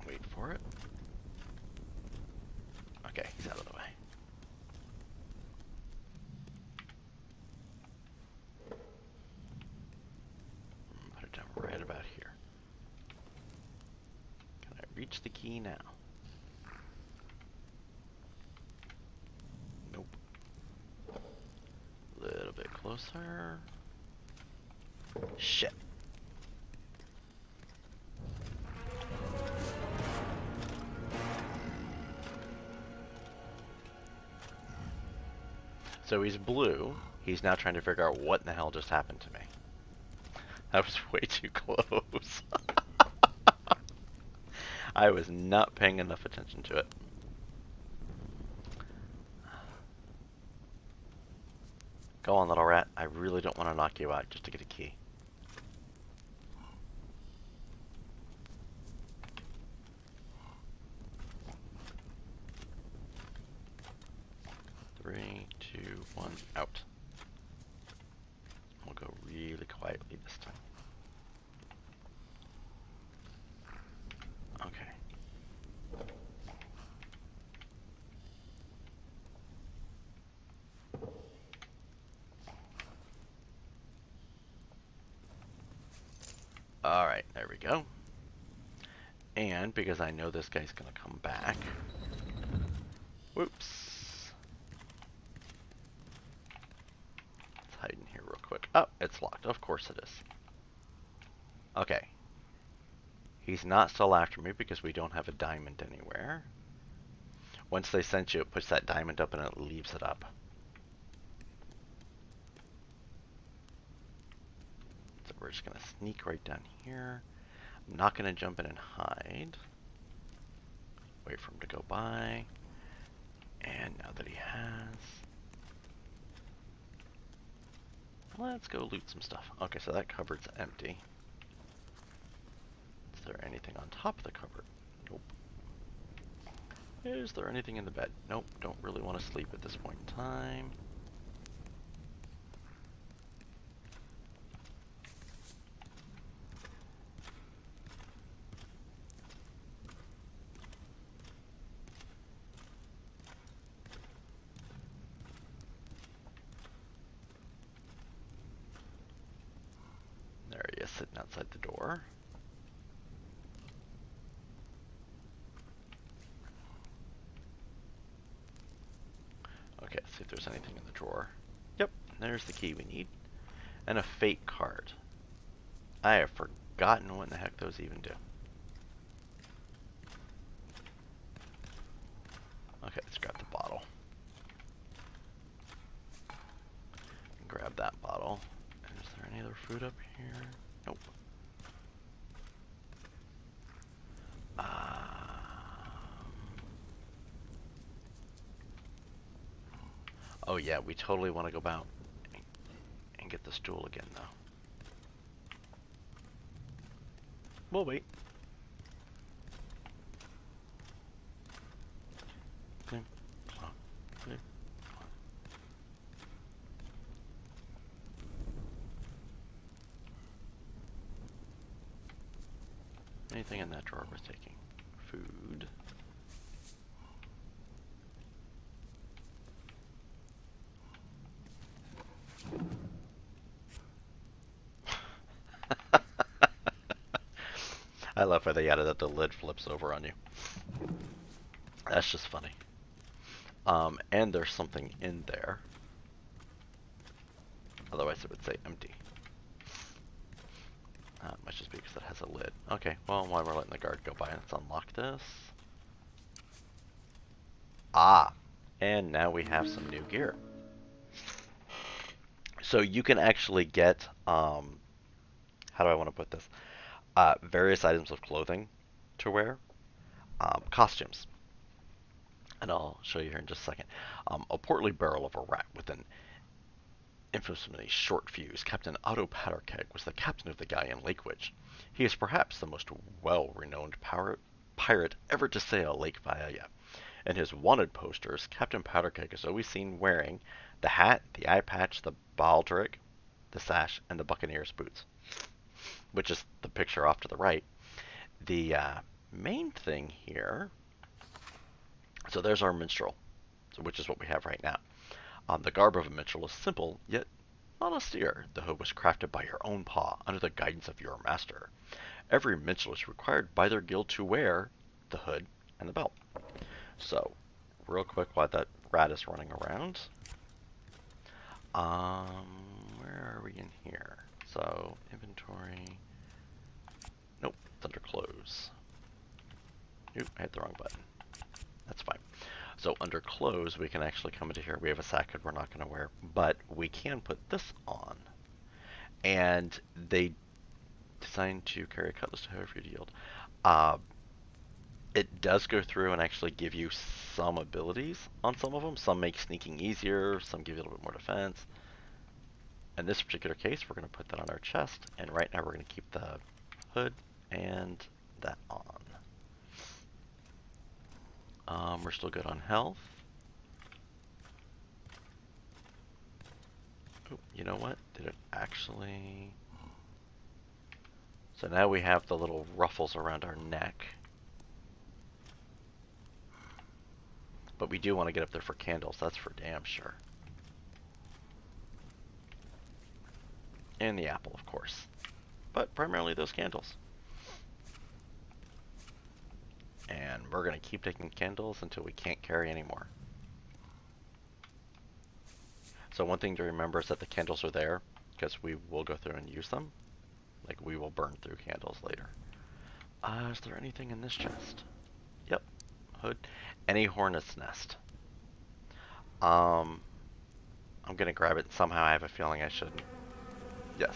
A: Wait for it. Okay, he's out of the way. Put it down right about here. Can I reach the key now? Nope. A little bit closer. Shit. So he's blue. He's now trying to figure out what in the hell just happened to me. That was way too close. I was not paying enough attention to it. Go on, little rat. I really don't want to knock you out just to get a key. Three, two, one, out. We'll go really quietly this time. Okay. Alright, there we go. And because I know this guy's gonna come back. Whoops. Let's hide in here real quick. Oh, it's locked. Of course it is. Okay. He's not still after me because we don't have a diamond anywhere. Once they sense you, it puts that diamond up and it leaves it up. So we're just going to sneak right down here. I'm not going to jump in and hide. Wait for him to go by. And now that he has... let's go loot some stuff. Okay, so that cupboard's empty. Is there anything on top of the cupboard? Nope. Is there anything in the bed? Nope, don't really want to sleep at this point in time. There he is, sitting outside the door. Okay, let's see if there's anything in the drawer. Yep, there's the key we need. And a fate card. I have forgotten what in the heck those even do. Okay, let's grab the bottle. Grab that bottle. And is there any other food up here? Nope. Oh yeah, we totally want to go out and get the stool again, though. We'll wait. Clean, clunk, clean, clunk. Anything in that drawer worth taking? Food. I love how they added that the lid flips over on you. That's just funny. And there's something in there. Otherwise it would say empty. It might just be because it has a lid. Okay, well, while we're letting the guard go by, let's unlock this. Ah, and now we have some new gear. So you can actually get, how do I want to put this? Various items of clothing to wear, costumes. And I'll show you here in just a second. A portly barrel of a rat with an infamously short fuse, Captain Otto Patterkeg was the captain of the galleon Lakewitch. He is perhaps the most well-renowned pirate ever to sail Lake Vaya. In his wanted posters, Captain Powderkeg is always seen wearing the hat, the eye patch, the baldric, the sash, and the buccaneer's boots, which is the picture off to the right. The main thing here, so there's our minstrel, which is what we have right now. The garb of a minstrel is simple, yet not austere. The hood was crafted by your own paw, under the guidance of your master. Every minstrel is required by their guild to wear the hood and the belt. So, real quick, while that rat is running around, where are we in here? So, inventory, nope, it's under clothes. Nope, I hit the wrong button. That's fine. So under clothes, we can actually come into here. We have a sack hood we're not going to wear, but we can put this on. And they designed to carry a cutlass to however you yield. It does go through and actually give you some abilities on some of them. Some make sneaking easier, some give you a little bit more defense. In this particular case, we're going to put that on our chest, and right now we're going to keep the hood and that on. We're still good on health. Oh, you know what? Did it actually... So now we have the little ruffles around our neck. But we do want to get up there for candles, that's for damn sure. And the apple, of course. But primarily those candles. And we're going to keep taking candles until we can't carry anymore. So one thing to remember is that the candles are there because we will go through and use them. Like, we will burn through candles later. Is there anything in this chest? Yep. Hood. Any hornet's nest. I'm going to grab it. Somehow I have a feeling I shouldn't. Yes.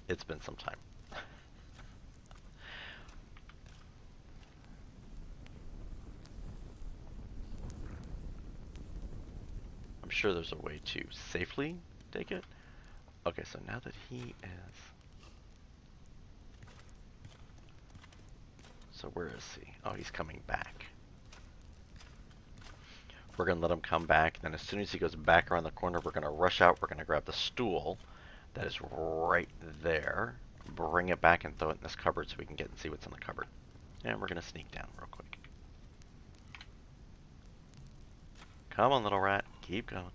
A: It's been some time. I'm sure there's a way to safely take it. Okay, so now that he is... So where is he? Oh, he's coming back. We're going to let him come back. Then as soon as he goes back around the corner, we're going to rush out. We're going to grab the stool that is right there. Bring it back and throw it in this cupboard so we can get and see what's in the cupboard. And we're going to sneak down real quick. Come on, little rat. Keep going.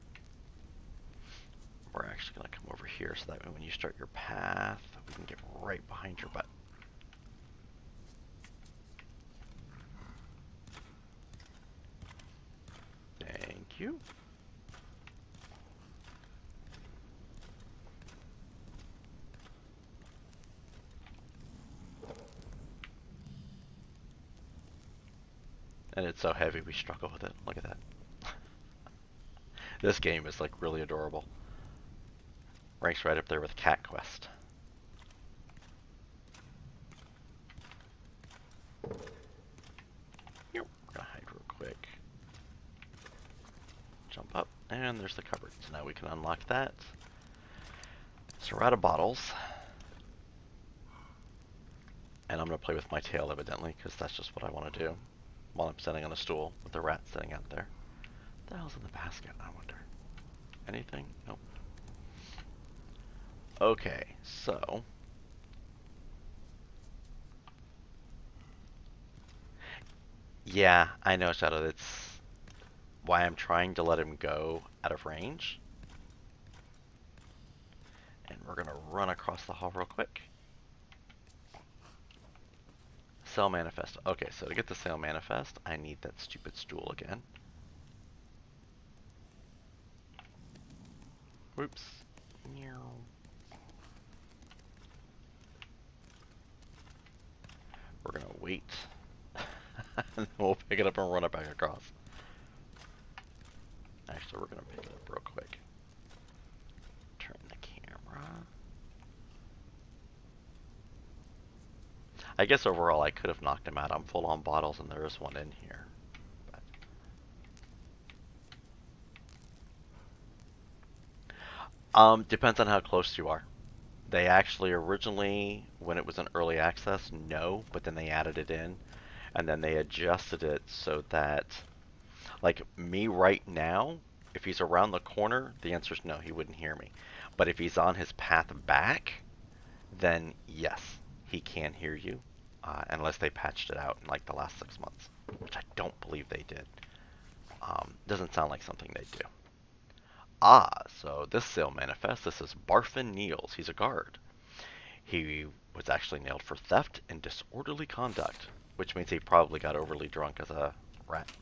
A: We're actually going to come over here so that way when you start your path, we can get right behind your butt. Thank you. And it's so heavy we struggle with it. Look at that. This game is like really adorable. Ranks right up there with Cat Quest. Yep. We're gonna hide real quick. Jump up, and there's the cupboard. So now we can unlock that. So we're out of bottles. And I'm gonna play with my tail evidently, because that's just what I want to do. While I'm sitting on a stool with the rat sitting out there. What the hell's in the basket, I wonder? Anything? Nope. Okay, so... Yeah, I know, Shadow, that's why I'm trying to let him go out of range. And we're gonna run across the hall real quick. Sale manifest. Okay, so to get the sale manifest, I need that stupid stool again. Whoops. Meow. We're gonna wait. And then we'll pick it up and run it back across. Actually, we're gonna pick it up real quick. Turn the camera. I guess overall I could have knocked him out. I'm full on bottles and there is one in here. Depends on how close you are. They actually originally, when it was in early access, no, but then they added it in, and then they adjusted it so that, like me right now, if he's around the corner, the answer is no, he wouldn't hear me. But if he's on his path back, then yes, he can hear you, unless they patched it out in like the last 6 months, which I don't believe they did. Doesn't sound like something they do. So this sale manifest, this is Barfin Niels. He's a guard. He was actually nailed for theft and disorderly conduct, which means he probably got overly drunk as a rat.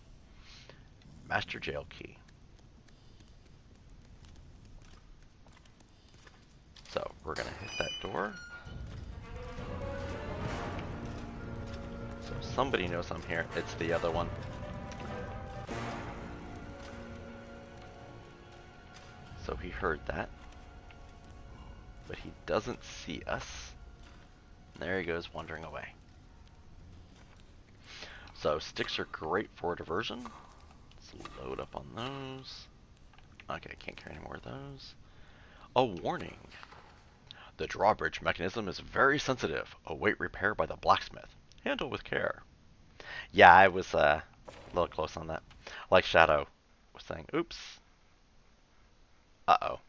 A: Master jail key. So we're gonna hit that door. So somebody knows I'm here. It's the other one. So he heard that. But he doesn't see us. There he goes, wandering away. So sticks are great for diversion. Let's load up on those. Okay, can't carry any more of those. A warning. The drawbridge mechanism is very sensitive. Await repair by the blacksmith. Handle with care. Yeah, I was a little close on that. Like Shadow was saying, oops. Uh-oh.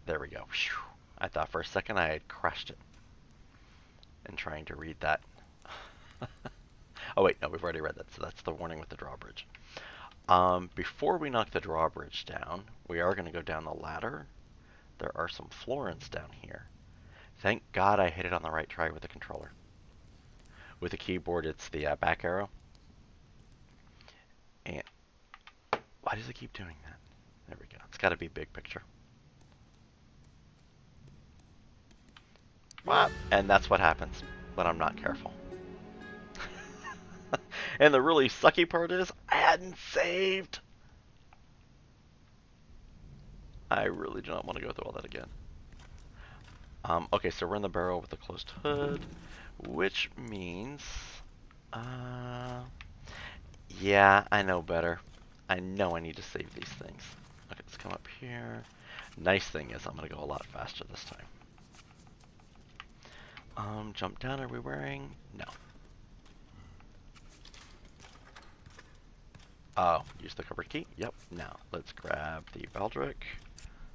A: There we go. Whew. I thought for a second I had crashed it in trying to read that. Oh wait, no, we've already read that, so that's the warning with the drawbridge. Before we knock the drawbridge down, we are going to go down the ladder. There are some florins down here. Thank God I hit it on the right try with the controller. With the keyboard, it's the back arrow. And why does it keep doing that? There we go. It's got to be big picture. Wow. And that's what happens when I'm not careful. And the really sucky part is, I hadn't saved. I really do not want to go through all that again. Okay, so we're in the barrel with the closed hood, which means, yeah, I know better. I know I need to save these things. Okay, let's come up here. Nice thing is I'm going to go a lot faster this time. Jump down, are we wearing? No. Oh, use the cupboard key? Yep. Now, let's grab the Baldric.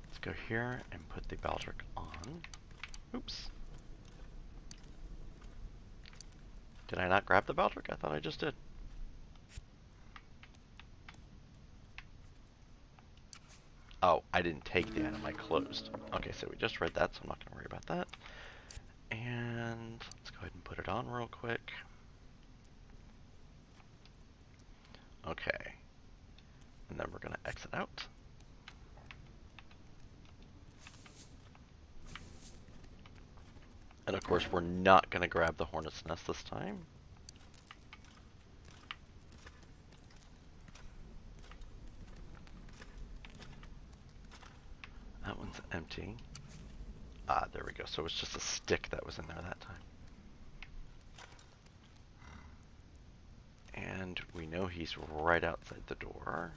A: Let's go here and put the Baldric on. Oops. Did I not grab the Baldric? I thought I just did. Oh, I didn't take the item, I closed. Okay, so we just read that, so I'm not going to worry about that. And let's go ahead and put it on real quick. Okay. And then we're going to exit out. And of course, we're not going to grab the Hornet's Nest this time. That one's empty. Ah, there we go. So it's just a stick that was in there that time. And we know he's right outside the door.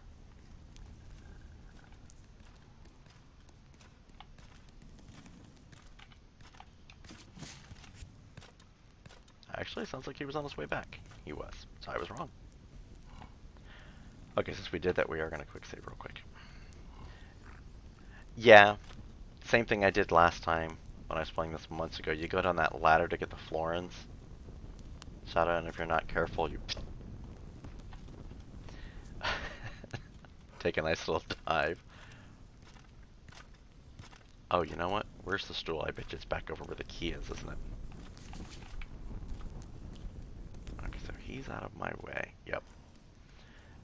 A: Actually, it sounds like he was on his way back. He was, so I was wrong. Okay, since we did that, we are going to quick save real quick. Yeah, same thing I did last time when I was playing this months ago. You go down that ladder to get the florins. Shadow, and if you're not careful, you take a nice little dive. Oh, you know what? Where's the stool? I bet you it's back over where the key is, isn't it? Okay, so he's out of my way. Yep.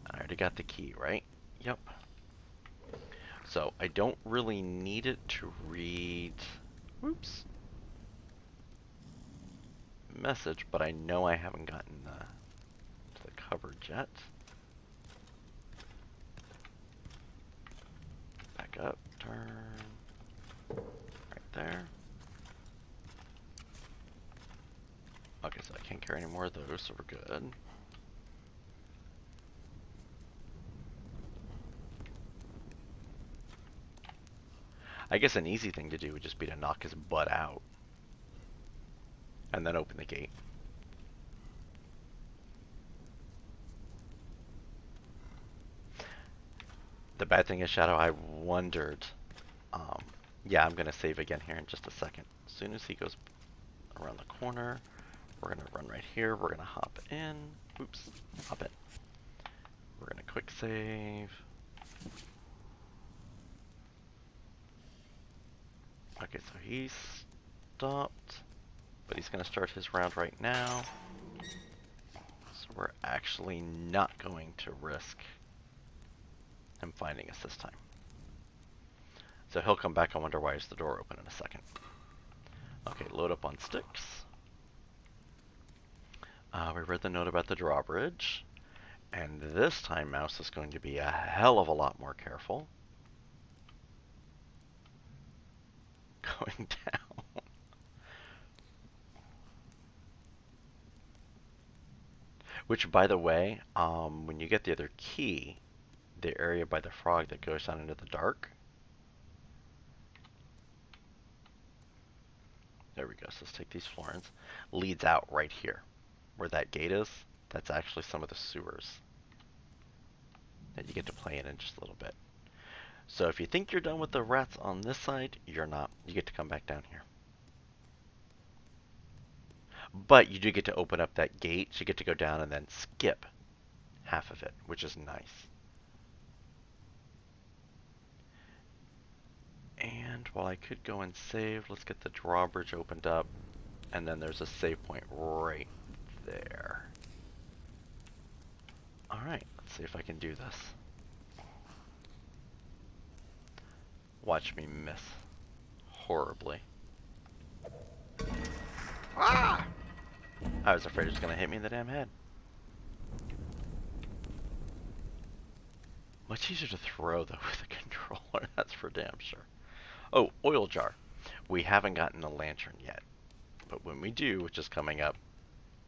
A: I already got the key, right? Yep. So I don't really need it to read, whoops, message, but I know I haven't gotten to the cover yet. Back up, turn, right there. Okay, so I can't carry any more of those, so we're good. I guess an easy thing to do would just be to knock his butt out. And then open the gate. The bad thing is, Shadow, I wondered... yeah, I'm going to save again here in just a second. As soon as he goes around the corner, we're going to run right here. We're going to hop in. Oops, hop in. We're going to quick save. Okay, so he's stopped, but he's going to start his round right now. So we're actually not going to risk him finding us this time. So he'll come back and wonder why is the door open in a second. Okay, load up on sticks. We read the note about the drawbridge. And this time Mouse is going to be a hell of a lot more careful. Going down. Which, by the way, when you get the other key, the area by the frog that goes down into the dark. There we go. So let's take these florins. Leads out right here. Where that gate is, that's actually some of the sewers that you get to play in just a little bit. So if you think you're done with the rats on this side, you're not. You get to come back down here. But you do get to open up that gate, so you get to go down and then skip half of it, which is nice. And while I could go and save, let's get the drawbridge opened up. And then there's a save point right there. Alright, let's see if I can do this. Watch me miss horribly. Ah! I was afraid it was going to hit me in the damn head. Much easier to throw, though, with a controller. That's for damn sure. Oh, oil jar. We haven't gotten a lantern yet. But when we do, which is coming up,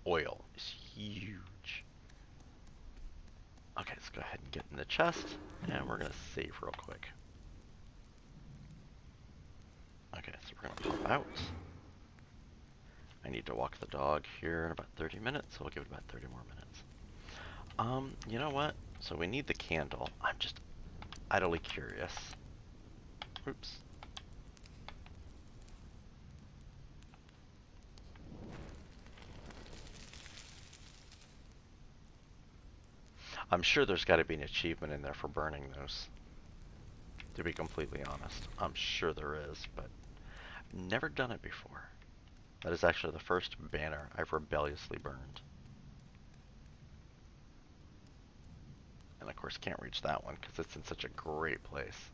A: oil is huge. Okay, let's go ahead and get in the chest. And we're going to save real quick. Okay, so we're going to pop out. I need to walk the dog here in about 30 minutes, so we'll give it about 30 more minutes. You know what? So we need the candle. I'm just idly curious. Oops. I'm sure there's got to be an achievement in there for burning those. To be completely honest. I'm sure there is, but never done it before. That is actually the first banner I've rebelliously burned. And of course can't reach that one because it's in such a great place.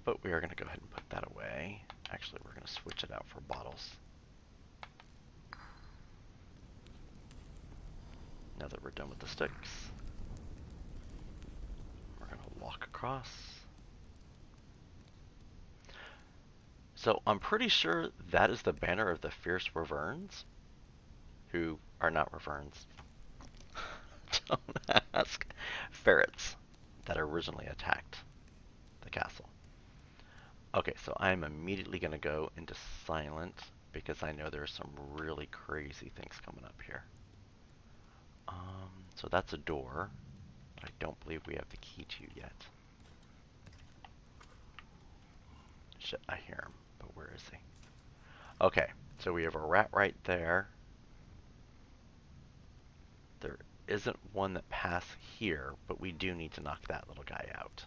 A: But we are going to go ahead and put that away. Actually, we're going to switch it out for bottles. Now that we're done with the sticks, we're going to walk across. So I'm pretty sure that is the banner of the fierce Reverns, who are not Reverns. Don't ask. Ferrets that originally attacked the castle. Okay, so I'm immediately going to go into silent because I know there's some really crazy things coming up here. So that's a door. I don't believe we have the key to yet. Shit, I hear him, but where is he? Okay, so we have a rat right there. There isn't one that passed here, but we do need to knock that little guy out.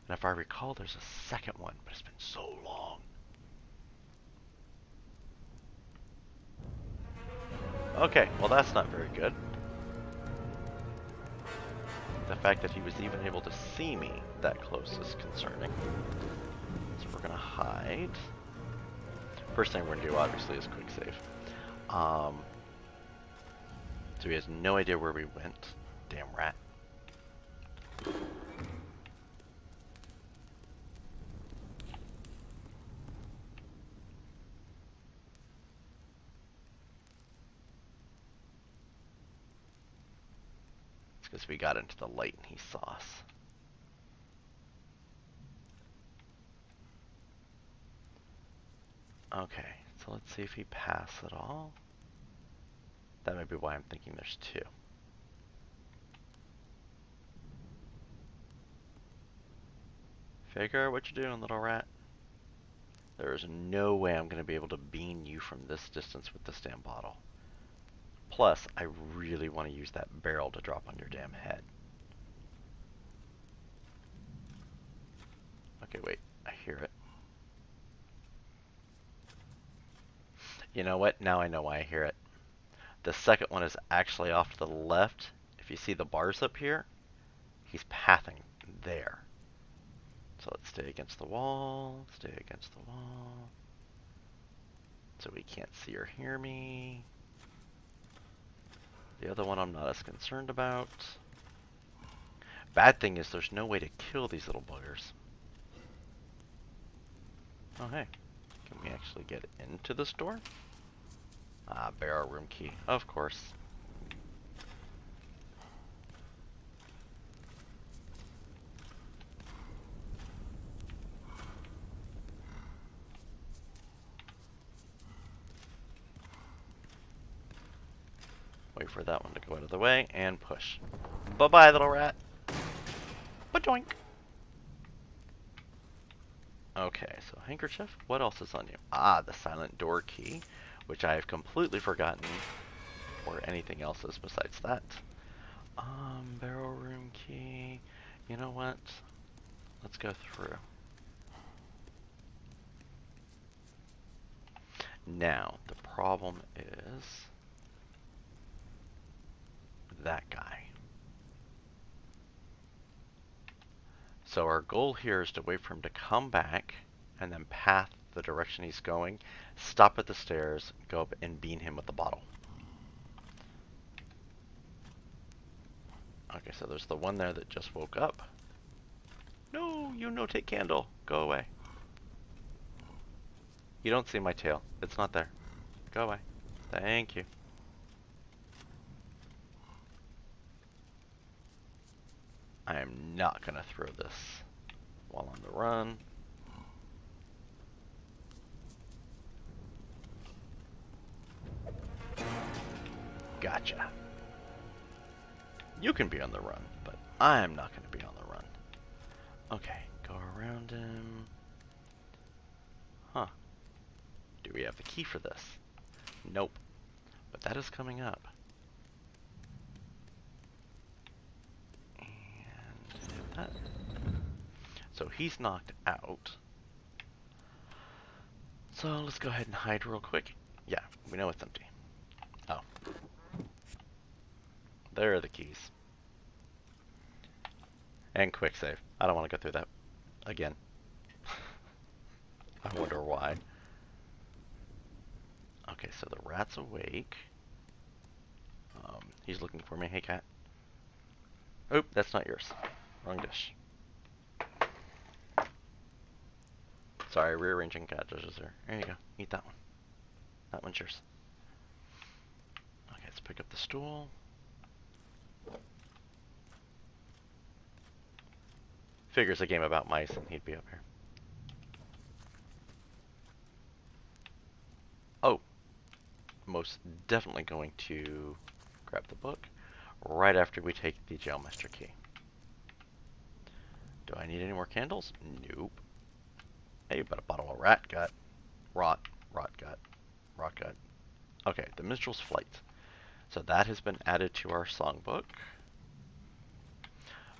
A: And if I recall, there's a second one, but it's been so long. Okay, well that's not very good. The fact that he was even able to see me that close is concerning. So we're gonna hide. First thing we're gonna do, obviously, is quick save. So he has no idea where we went. Damn rat. It's because we got into the light and he saw us. Okay, so let's see if he passed at all. That may be why I'm thinking there's two. Figure out what you're doing, little rat. There is no way I'm going to be able to beam you from this distance with this damn bottle. Plus, I really want to use that barrel to drop on your damn head. Okay, wait. I hear it. You know what? Now I know why I hear it. The second one is actually off to the left. If you see the bars up here, he's pathing there. So let's stay against the wall, stay against the wall. So he can't see or hear me. The other one I'm not as concerned about. Bad thing is there's no way to kill these little buggers. Oh hey, can we actually get into this door? Ah, barrel room key, of course. Wait for that one to go out of the way, and push. Bye-bye, little rat. Ba-doink. Okay, so handkerchief. What else is on you? Ah, the silent door key, which I have completely forgotten where anything else is besides that. Barrel room key. You know what? Let's go through. Now, the problem is that guy. So our goal here is to wait for him to come back and then path the direction he's going, stop at the stairs, go up and beam him with the bottle. Okay, so there's the one there that just woke up. No, you no take candle. Go away. You don't see my tail. It's not there. Go away. Thank you. I am not gonna throw this while on the run. Gotcha. You can be on the run, but I am not gonna be on the run. Okay, go around him. Huh. Do we have the key for this? Nope. But that is coming up. And hit that. So he's knocked out. So let's go ahead and hide real quick. Yeah, we know it's empty. Oh. There are the keys. And quick save. I don't want to go through that again. I wonder why. Okay, so the rat's awake. He's looking for me. Hey, cat. Oop, that's not yours. Wrong dish. Sorry, rearranging cat dishes there. There you go. Eat that one. That one's yours. Okay, let's pick up the stool. Figures a game about mice and he'd be up here. Oh, most definitely going to grab the book right after we take the jailmaster key. Do I need any more candles? Nope. Hey, but a bottle of rat gut. Rot gut. Okay, the Minstrel's Flight. So that has been added to our songbook.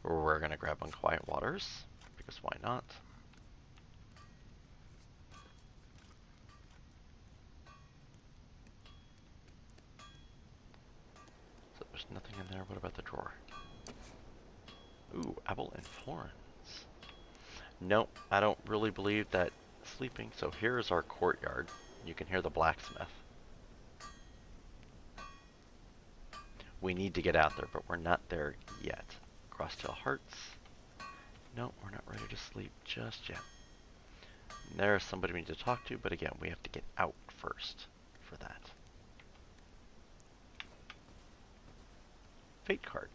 A: We're gonna grab Unquiet Waters, because why not? So there's nothing in there. What about the drawer? Ooh, Abel and Florence. Nope, I don't really believe that sleeping. So here's our courtyard. You can hear the blacksmith. We need to get out there, but we're not there yet. Crosstail Hearts. No, we're not ready to sleep just yet. There's somebody we need to talk to, but again, we have to get out first for that. Fate card.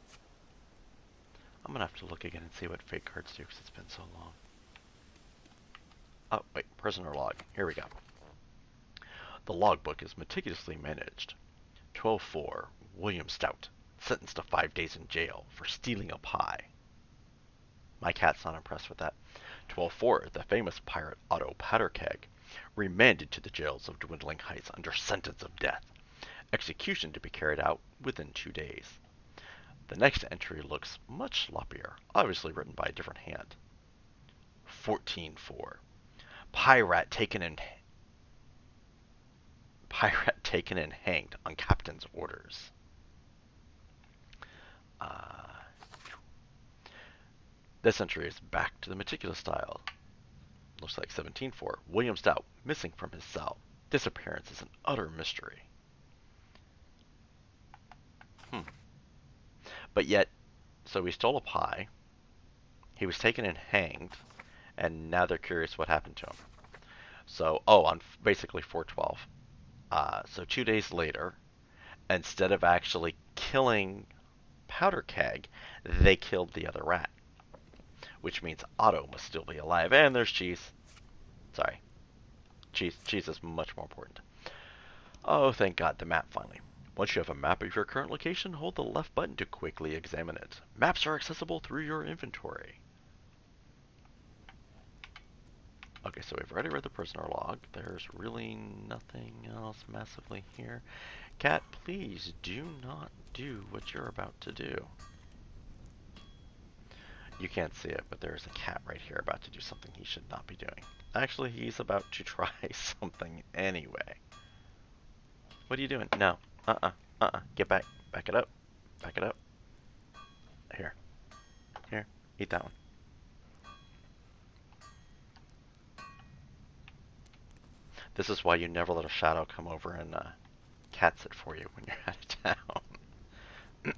A: I'm gonna have to look again and see what fate cards do because it's been so long. Oh, wait, prisoner log. Here we go. The logbook is meticulously managed. 12-4, William Stout, sentenced to 5 days in jail for stealing a pie. My cat's not impressed with that. 12-4, the famous pirate Otto Patterkeg, remanded to the jails of Dwindling Heights under sentence of death. Execution to be carried out within 2 days. The next entry looks much sloppier, obviously written by a different hand. 14-4, pirate taken and hanged on captain's orders. This entry is back to the meticulous style. Looks like 17-4. William Stout, missing from his cell. Disappearance is an utter mystery. But yet, so he stole a pie, he was taken and hanged, and now they're curious what happened to him. So, on basically 4/12. So 2 days later, instead of actually killing Powderkeg, they killed the other rat. Which means Otto must still be alive. And there's cheese. Sorry. Cheese is much more important. Oh, thank God, the map finally. Once you have a map of your current location, hold the left button to quickly examine it. Maps are accessible through your inventory. Okay, so we've already read the prisoner log. There's really nothing else massively here. Cat, please do not do what you're about to do. You can't see it, but there's a cat right here about to do something he should not be doing. Actually, he's about to try something anyway. What are you doing? No. Get back. Back it up. Back it up. Here. Here. Eat that one. This is why you never let a shadow come over and cat sit for you when you're out of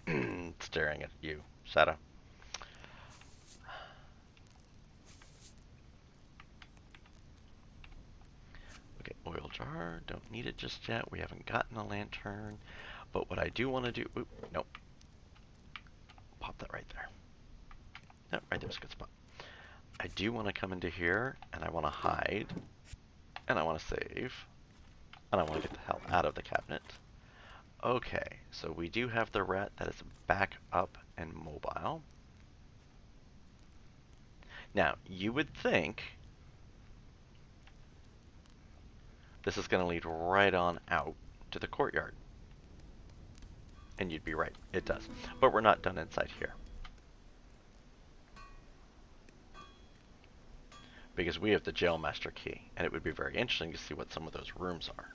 A: town. Staring at you, shadow. Okay, oil jar. Don't need it just yet. We haven't gotten a lantern. But what I do want to do... Oop, nope. Pop that right there. Nope, right there's a good spot. I do want to come into here, and I want to hide. And I want to save. And I want to get the hell out of the cabinet. Okay, so we do have the rat that is back up and mobile. Now, you would think this is going to lead right on out to the courtyard. And you'd be right, it does. But we're not done inside here. Because we have the jail master key, and it would be very interesting to see what some of those rooms are.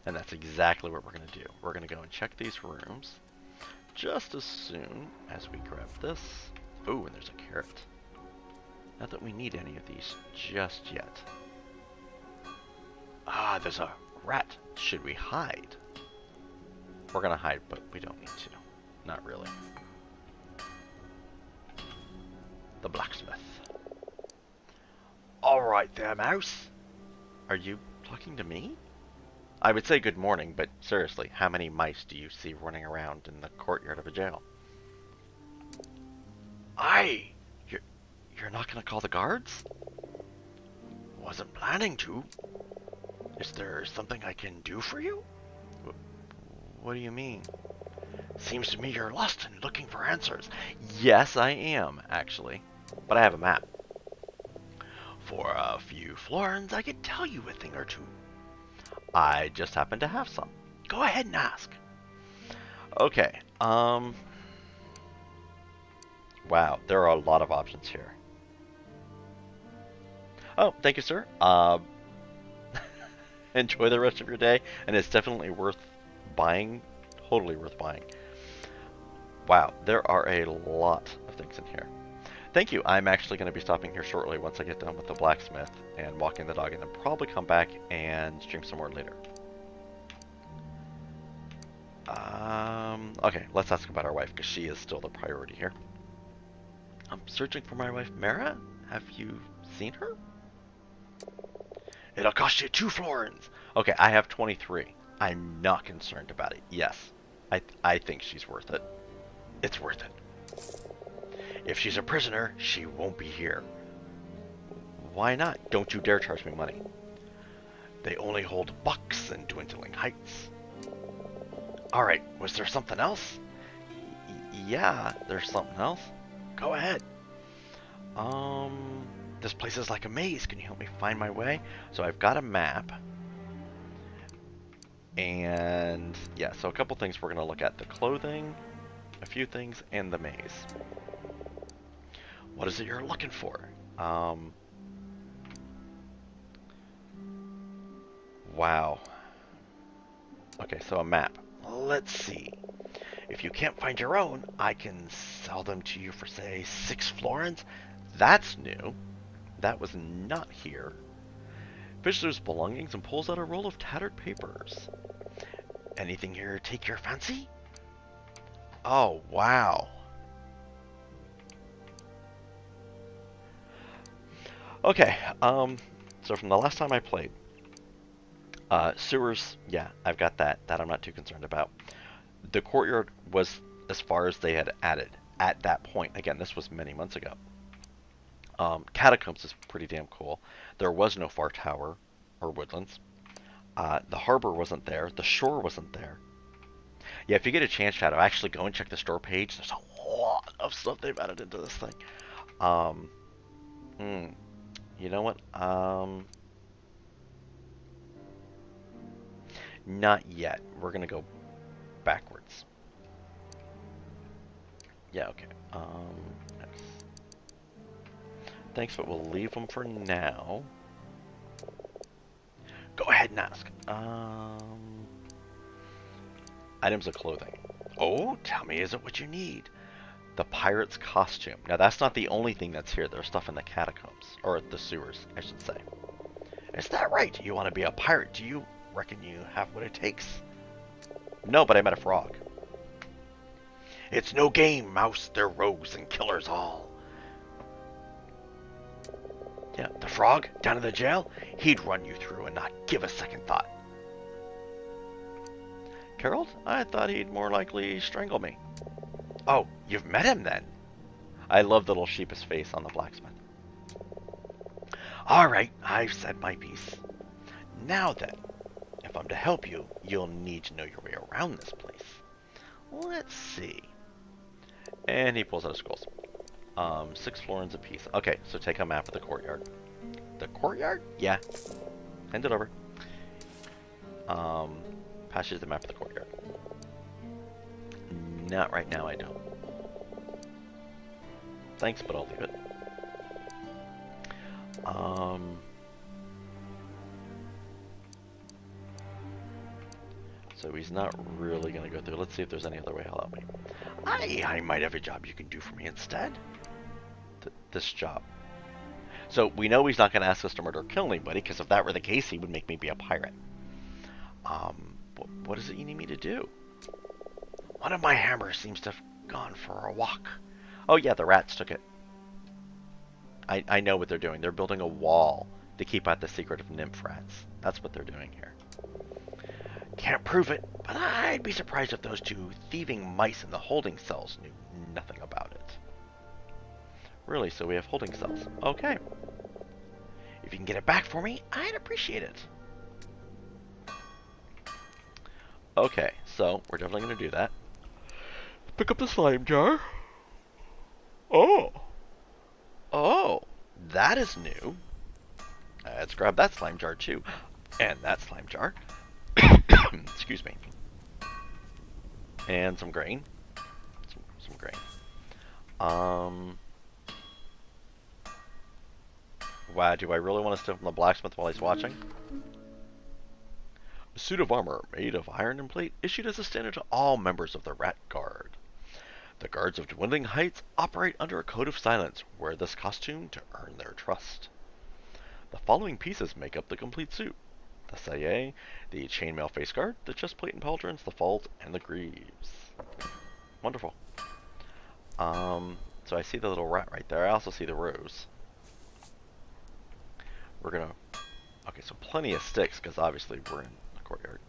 A: And that's exactly what we're going to do. We're going to go and check these rooms just as soon as we grab this. Oh, and there's a carrot. Not that we need any of these just yet. Ah, there's a rat. Should we hide? We're going to hide, but we don't need to. Not really. The blacksmith. Alright there, mouse. Are you talking to me? I would say good morning, but seriously, how many mice do you see running around in the courtyard of a jail? You're not gonna call the guards? Wasn't planning to. Is there something I can do for you? What do you mean? Seems to me you're lost and looking for answers. Yes, I am, actually. But I have a map. For a few florins, I could tell you a thing or two. I just happen to have some. Go ahead and ask. Okay, wow, there are a lot of options here. Oh, thank you, sir. Enjoy the rest of your day, and it's definitely worth buying. Totally worth buying. Wow, there are a lot of things in here. Thank you. I'm actually going to be stopping here shortly once I get done with the blacksmith and walking the dog, and then probably come back and stream some more later. Okay, let's ask about our wife, because she is still the priority here. I'm searching for my wife, Mara. Have you seen her? It'll cost you 2 florins. Okay, I have 23. I'm not concerned about it. Yes, I think she's worth it. It's worth it. If she's a prisoner, she won't be here. Why not? Don't you dare charge me money. They only hold bucks in Dwindling Heights. Alright, was there something else? Yeah, there's something else. Go ahead. This place is like a maze. Can you help me find my way? So I've got a map. And yeah, so a couple things we're going to look at. The clothing, a few things, and the maze. What is it you're looking for? Wow. Okay, so a map. Let's see. If you can't find your own, I can sell them to you for, say, 6 florins. That's new. That was not here. Fishes belongings and pulls out a roll of tattered papers. Anything here take your fancy? Oh, wow. Okay, so from the last time I played, sewers, yeah, I've got that. That I'm not too concerned about. The courtyard was as far as they had added at that point. Again, this was many months ago. Catacombs is pretty damn cool. There was no far tower or woodlands. The harbor wasn't there. The shore wasn't there. Yeah, if you get a chance, Shadow, actually go and check the store page. There's a lot of stuff they've added into this thing. You know what? Not yet. We're gonna go backwards. Yeah, okay. Next. Thanks, but we'll leave them for now. Go ahead and ask. Items of clothing. Oh, tell me, is it what you need? The pirate's costume. Now, that's not the only thing that's here. There's stuff in the catacombs. Or the sewers, I should say. Is that right? You want to be a pirate? Do you reckon you have what it takes? No, but I met a frog. It's no game, mouse. They're rogues and killers all. Yeah, the frog down in the jail, he'd run you through and not give a second thought. Carol, I thought he'd more likely strangle me. Oh, you've met him then? I love the little sheepish face on the blacksmith. Alright, I've said my piece. Now then, if I'm to help you, you'll need to know your way around this place. Let's see. And he pulls out his scrolls. 6 florins apiece. Okay, so take a map of the courtyard. The courtyard? Yeah. Hand it over. Pass you the map of the courtyard. Not right now, I don't. Thanks, but I'll leave it. So he's not really going to go through. Let's see if there's any other way he'll help me. I might have a job you can do for me instead. This job. So we know he's not going to ask us to murder or kill anybody, because if that were the case, he would make me be a pirate. What is it you need me to do? One of my hammers seems to have gone for a walk. Oh yeah, the rats took it. I know what they're doing. They're building a wall to keep out the secret of nymph rats. That's what they're doing here. Can't prove it, but I'd be surprised if those 2 thieving mice in the holding cells knew nothing about it. Really, so we have holding cells. Okay. If you can get it back for me, I'd appreciate it. Okay, so we're definitely going to do that. Pick up the slime jar. Oh. Oh, that is new. Let's grab that slime jar too. And that slime jar. Excuse me. And some grain. Some grain. Wow, do I really want to steal from the blacksmith while he's watching? A suit of armor made of iron and plate issued as a standard to all members of the Rat Guard. The guards of Dwindling Heights operate under a code of silence. Wear this costume to earn their trust. The following pieces make up the complete suit: the saye, the chainmail face guard, the chest plate and pauldrons, the falls, and the greaves. Wonderful. So I see the little rat right there. I also see the rose. We're gonna... Okay, so plenty of sticks, because obviously we're in the courtyard.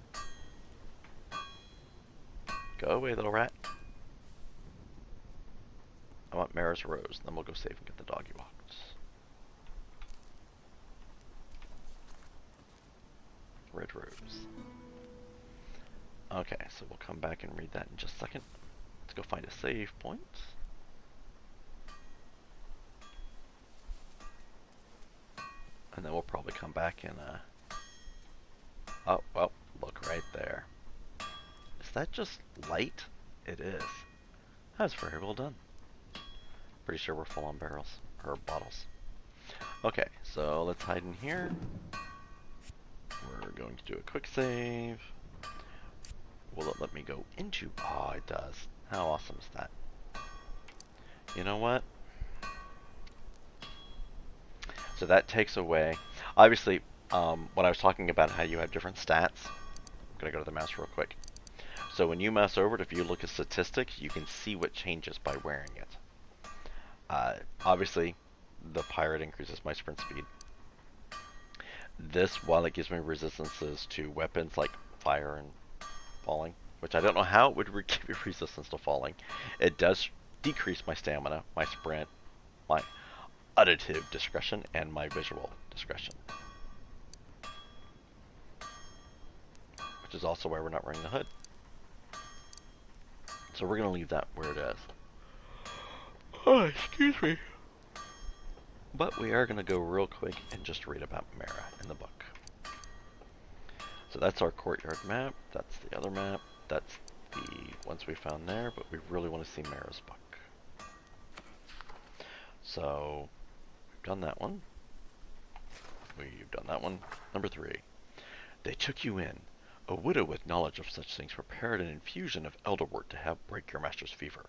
A: Go away, little rat. I want Mara's rose, then we'll go save and get the doggy walks. Red rose. Okay, so we'll come back and read that in just a second. Let's go find a save point. And then we'll probably come back and, oh, well, look right there. Is that just light? It is. That's very well done. Pretty sure we're full on barrels, or bottles. Okay, so let's hide in here. We're going to do a quick save. Will it let me go into? Oh, it does. How awesome is that? You know what? So that takes away, obviously, when I was talking about how you have different stats, I'm going to go to the mouse real quick. So when you mouse over it, if you look at statistics, you can see what changes by wearing it. Obviously, the pirate increases my sprint speed. This, while it gives me resistances to weapons like fire and falling, which I don't know how it would give you resistance to falling, it does decrease my stamina, my sprint, my auditive discretion, and my visual discretion. Which is also why we're not wearing the hood. So we're going to leave that where it is. Oh, excuse me. But we are going to go real quick and just read about Mara in the book. So that's our courtyard map. That's the other map. That's the ones we found there. But we really want to see Mara's book. So we've done that one. We've done that one. Number 3. They took you in. A widow with knowledge of such things prepared an infusion of elderwort to have break your master's fever.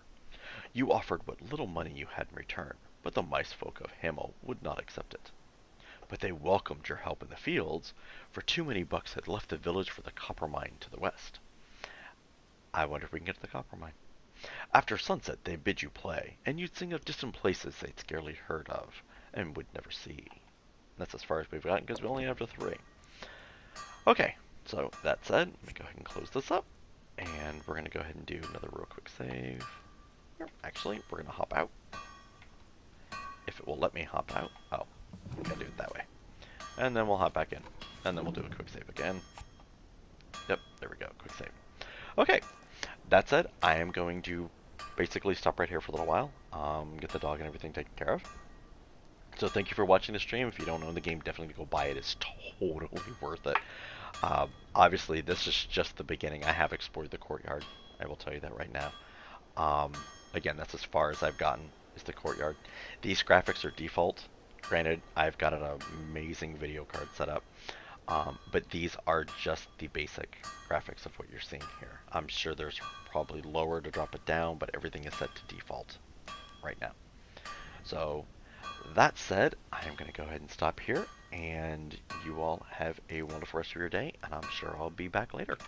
A: You offered what little money you had in return, but the mice folk of Hamel would not accept it. But they welcomed your help in the fields, for too many bucks had left the village for the copper mine to the west. I wonder if we can get to the copper mine. After sunset they bid you play, and you'd sing of distant places they'd scarcely heard of, and would never see. That's as far as we've gotten, because we only have to 3. Okay, so that said, let me go ahead and close this up, and we're going to go ahead and do another real quick save. Actually, we're going to hop out. If it will let me hop out. Oh, I gotta do it that way. And then we'll hop back in. And then we'll do a quick save again. Yep, there we go, quick save. Okay, that said, I am going to basically stop right here for a little while. Get the dog and everything taken care of. So thank you for watching the stream. If you don't own the game, definitely go buy it. It's totally worth it. Obviously, this is just the beginning. I have explored the courtyard. I will tell you that right now. Again, that's as far as I've gotten, is the courtyard. These graphics are default. Granted, I've got an amazing video card set up. But these are just the basic graphics of what you're seeing here. I'm sure there's probably lower to drop it down, but everything is set to default right now. So, that said, I am going to go ahead and stop here, and you all have a wonderful rest of your day, and I'm sure I'll be back later.